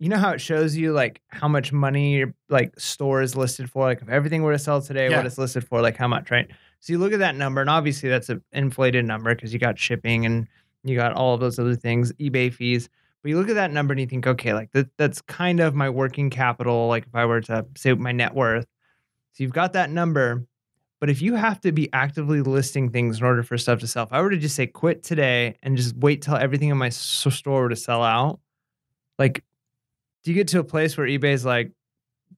you know how it shows you like how much money your like store is listed for? Like if everything were to sell today, what yeah, it's listed for, like how much, right? So you look at that number, and obviously that's an inflated number because you got shipping and you got all of those other things, eBay fees. But you look at that number and you think, okay, like that's kind of my working capital. Like if I were to say my net worth. So you've got that number. But if you have to be actively listing things in order for stuff to sell, if I were to just say quit today and just wait till everything in my store were to sell out, like, do you get to a place where eBay's like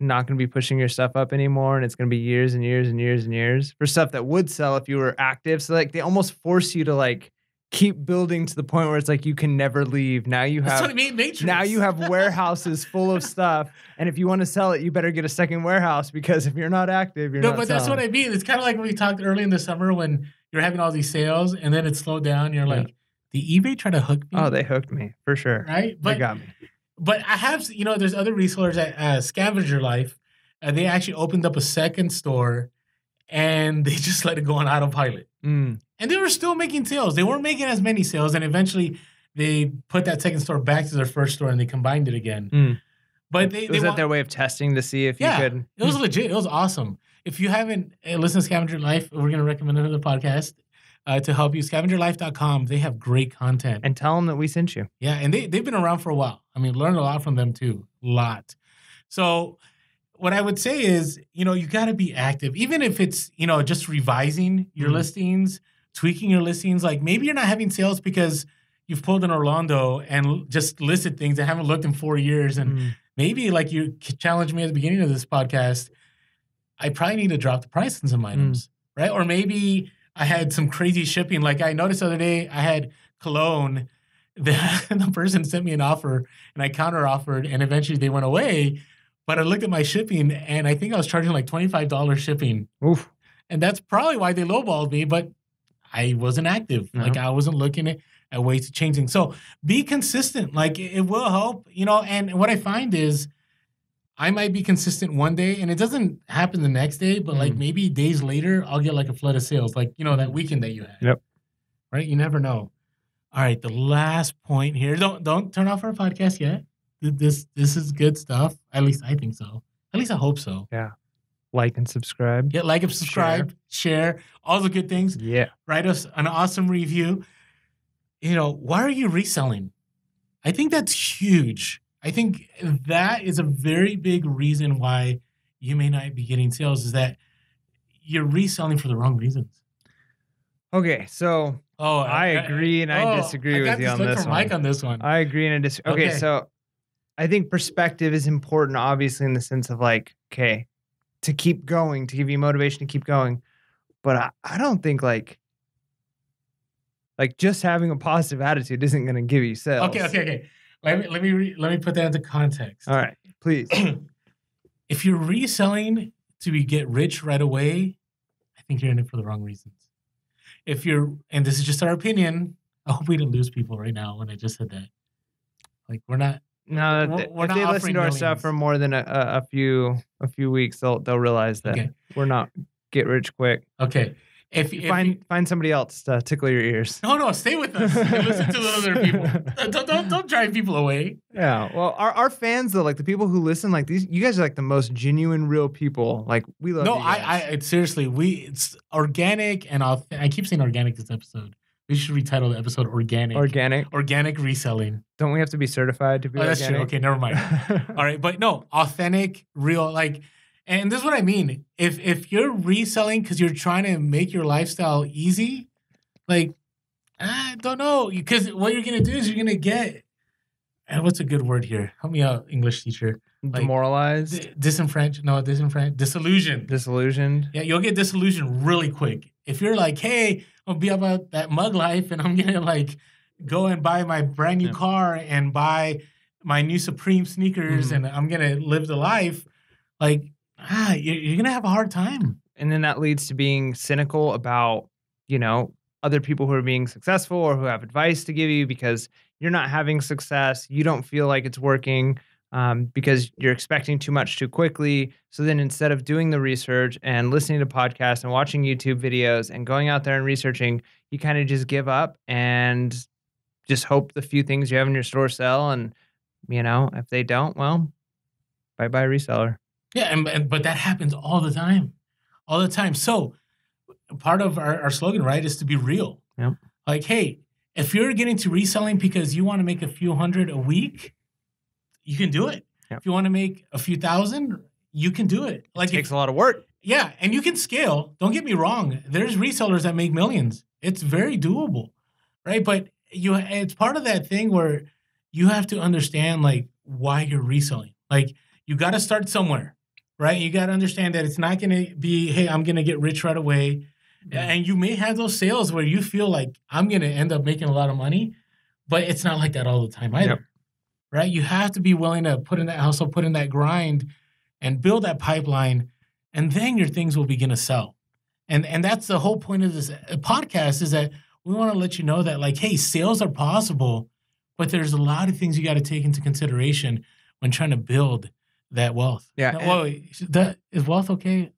not going to be pushing your stuff up anymore, and it's going to be years and years and years and years for stuff that would sell if you were active? So like they almost force you to like keep building to the point where it's like you can never leave. that's what I mean. Matrix. Now you have warehouses full of stuff, and if you want to sell it, you better get a second warehouse because if you're not active, you're No, not but that's what selling. I mean. It's kind of like when we talked early in the summer when you're having all these sales and then it slowed down. You're Yeah. like, did eBay try to hook me? Oh, they hooked me for sure. Right? They got me. But I have, there's other resellers at Scavenger Life. They actually opened up a second store and they just let it go on autopilot. Mm. And they were still making sales. They weren't making as many sales. And eventually they put that second store back to their first store and they combined it again. Mm. But Was that their way of testing to see if you could? It was legit. It was awesome. If you haven't listened to Scavenger Life, we're going to recommend another podcast to help you. Scavengerlife.com. They have great content. And tell them that we sent you. Yeah, and they've been around for a while. I mean, learned a lot from them too. A lot. So what I would say is, you got to be active. Even if it's, just revising your listings, tweaking your listings. Like maybe you're not having sales because you've pulled an Orlando and just listed things that haven't looked in 4 years. And maybe like you challenged me at the beginning of this podcast, I probably need to drop the price on some items, right? Or maybe I had some crazy shipping. Like I noticed the other day, I had cologne. The person sent me an offer and I counter offered and eventually they went away. But I looked at my shipping and I think I was charging like $25 shipping. Oof. And that's probably why they lowballed me, but I wasn't active. No. Like I wasn't looking at ways to change things. So be consistent. Like it will help, and what I find is I might be consistent one day and it doesn't happen the next day, but like maybe days later, I'll get like a flood of sales. Like, that weekend that you had. Yep. Right? You never know. All right. The last point here. Don't turn off our podcast yet. This is good stuff. At least I think so. At least I hope so. Yeah. Like and subscribe. Yeah, like and subscribe, share all the good things. Yeah. Write us an awesome review. Why are you reselling? I think that's huge. I think that is a very big reason why you may not be getting sales is that you're reselling for the wrong reasons. Okay, so I agree and I disagree with you on this one. Mike on this one. I agree and I disagree. Okay, so I think perspective is important, obviously, in the sense of like, okay, to keep going, to give you motivation to keep going. But I don't think like just having a positive attitude isn't going to give you sales. Okay. Let me put that into context. All right, please. If you're reselling to get rich right away, I think you're in it for the wrong reasons. And this is just our opinion. I hope we didn't lose people right now when I just said that. Like we're not. No, if they listen to our stuff for more than a few weeks, they'll realize that we're not get rich quick. Okay. If Find somebody else to tickle your ears. no, stay with us and listen to the other people. Don't drive people away. Yeah. Well, our fans though, like the people who listen, like these, you guys are like the most genuine, real people. Like we love. No, you guys. it's seriously, it's organic and I keep saying organic this episode. We should retitle the episode organic. Organic reselling. Don't we have to be certified to be that's organic? true. Okay, never mind. All right, but no, authentic, real, like, and this is what I mean. If you're reselling because you're trying to make your lifestyle easy, like, I don't know. Because what you're going to do is you're going to get, and what's a good word here? Help me out, English teacher. Like, demoralized? Disillusioned. Disillusioned? Yeah, you'll get disillusioned really quick. If you're like, hey, I'll be about that mug life and I'm going to like go and buy my brand new car and buy my new Supreme sneakers and I'm going to live the life, like, you're going to have a hard time. And then that leads to being cynical about, other people who are being successful or who have advice to give you because you're not having success. You don't feel like it's working because you're expecting too much too quickly. So then instead of doing the research and listening to podcasts and watching YouTube videos and going out there and researching, you kind of just give up and just hope the few things you have in your store sell. And, if they don't, well, bye-bye reseller. Yeah, but that happens all the time. All the time. So part of our slogan, right, is to be real. Yep. Like, hey, if you're getting to reselling because you want to make a few hundred a week, you can do it. Yep. If you want to make a few thousand, you can do it. Like, it takes a lot of work. Yeah, and you can scale. Don't get me wrong. There's resellers that make millions. It's very doable, right? But it's part of that thing where you have to understand, like, why you're reselling. Like, you got to start somewhere, right? You got to understand that it's not going to be, hey, I'm going to get rich right away. And you may have those sales where you feel like I'm going to end up making a lot of money, but it's not like that all the time either, right? You have to be willing to put in that hustle, put in that grind, and build that pipeline, and then your things will begin to sell. And that's the whole point of this podcast is that we want to let you know that, like, hey, sales are possible, but there's a lot of things you got to take into consideration when trying to build that wealth. Yeah. Now, is wealth okay?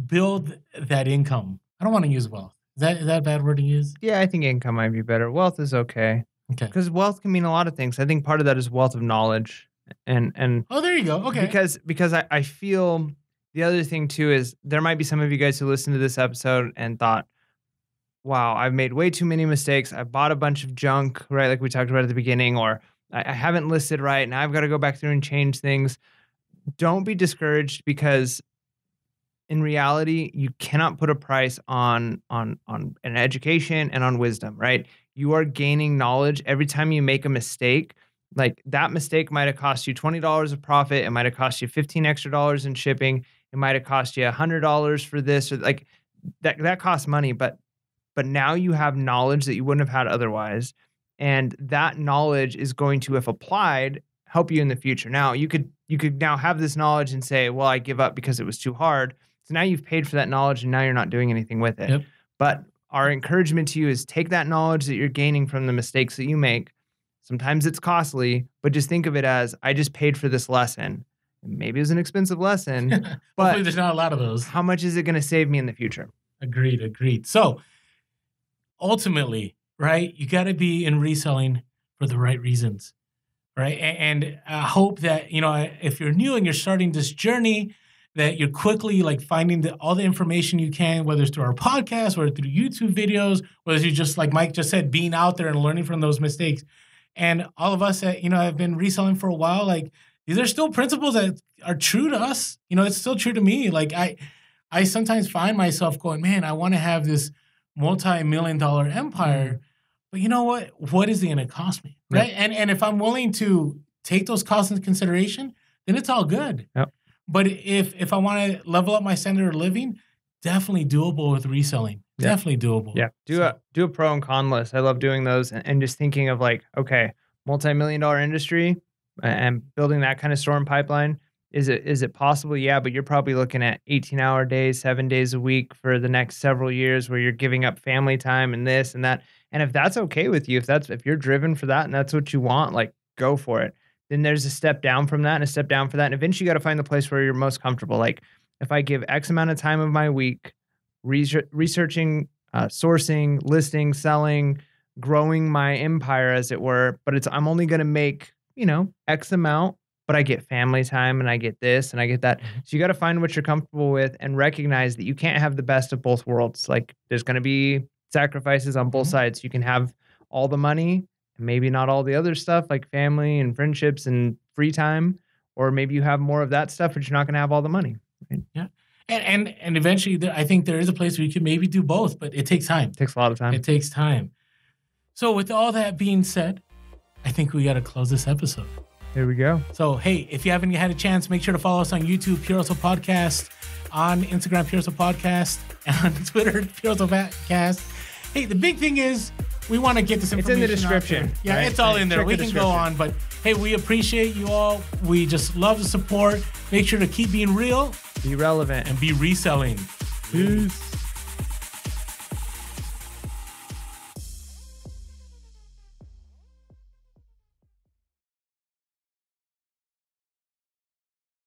Build that income. I don't want to use wealth. Is that a bad word to use? Yeah, I think income might be better. Wealth is okay. Okay. Because wealth can mean a lot of things. I think part of that is wealth of knowledge. And oh, there you go. Okay. Because I feel the other thing too is there might be some of you guys who listened to this episode and thought, wow, I've made way too many mistakes. I bought a bunch of junk, right? Like we talked about at the beginning, or I haven't listed right. Now I've got to go back through and change things. Don't be discouraged because in reality, you cannot put a price on an education and on wisdom, right? You are gaining knowledge every time you make a mistake. Like that mistake might have cost you $20 of profit. It might have cost you $15 extra in shipping. It might have cost you $100 for this, or like that costs money. But now you have knowledge that you wouldn't have had otherwise, and that knowledge is going to, if applied, help you in the future. Now you could now have this knowledge and say, well, I give up because it was too hard. So now you've paid for that knowledge and now you're not doing anything with it. Yep. But our encouragement to you is take that knowledge that you're gaining from the mistakes that you make. Sometimes it's costly, but just think of it as, I just paid for this lesson. Maybe it was an expensive lesson, but hopefully there's not a lot of those. How much is it going to save me in the future? Agreed. So ultimately, right, you got to be in reselling for the right reasons, right? And I hope that, if you're new and you're starting this journey, that you're quickly like finding all the information you can, whether it's through our podcast or through YouTube videos, whether you just, like Mike just said, being out there and learning from those mistakes. And all of us that, have been reselling for a while, like these are still principles that are true to us. It's still true to me. Like I sometimes find myself going, man, I want to have this multi-million-dollar empire, but you know what? What is it going to cost me? Right. Yep. And if I'm willing to take those costs into consideration, then it's all good. Yep. But if I want to level up my standard of living, definitely doable with reselling. Yeah. Definitely doable. Yeah. Do a pro and con list. I love doing those and just thinking of like, okay, multi-million-dollar industry and building that kind of store and pipeline. Is it possible? Yeah, but you're probably looking at 18-hour days, 7 days a week for the next several years where you're giving up family time and this and that. And if that's okay with you, if you're driven for that and that's what you want, like go for it. Then there's a step down from that and a step down for that. And eventually you got to find the place where you're most comfortable. Like if I give X amount of time of my week researching, sourcing, listing, selling, growing my empire, as it were. But I'm only going to make, X amount, but I get family time and I get this and I get that. So you got to find what you're comfortable with and recognize that you can't have the best of both worlds. Like there's going to be sacrifices on both sides. You can have all the money and maybe not all the other stuff like family and friendships and free time, or maybe you have more of that stuff, but you're not going to have all the money. Right? Yeah. And eventually I think there is a place where you can maybe do both, but it takes time. It takes a lot of time. It takes time. So with all that being said, I think we got to close this episode. Here we go. So, hey, if you haven't had a chance, make sure to follow us on YouTube, Pure Hustle Podcast, on Instagram, Pure Hustle Podcast, and on Twitter, Pure Hustle Podcast. Hey, the big thing is we want to get this information. It's in the description. Yeah, right? It's all in there. Check We can go on, but hey, we appreciate you all. We just love the support. Make sure to keep being real. Be relevant. And be reselling. Peace.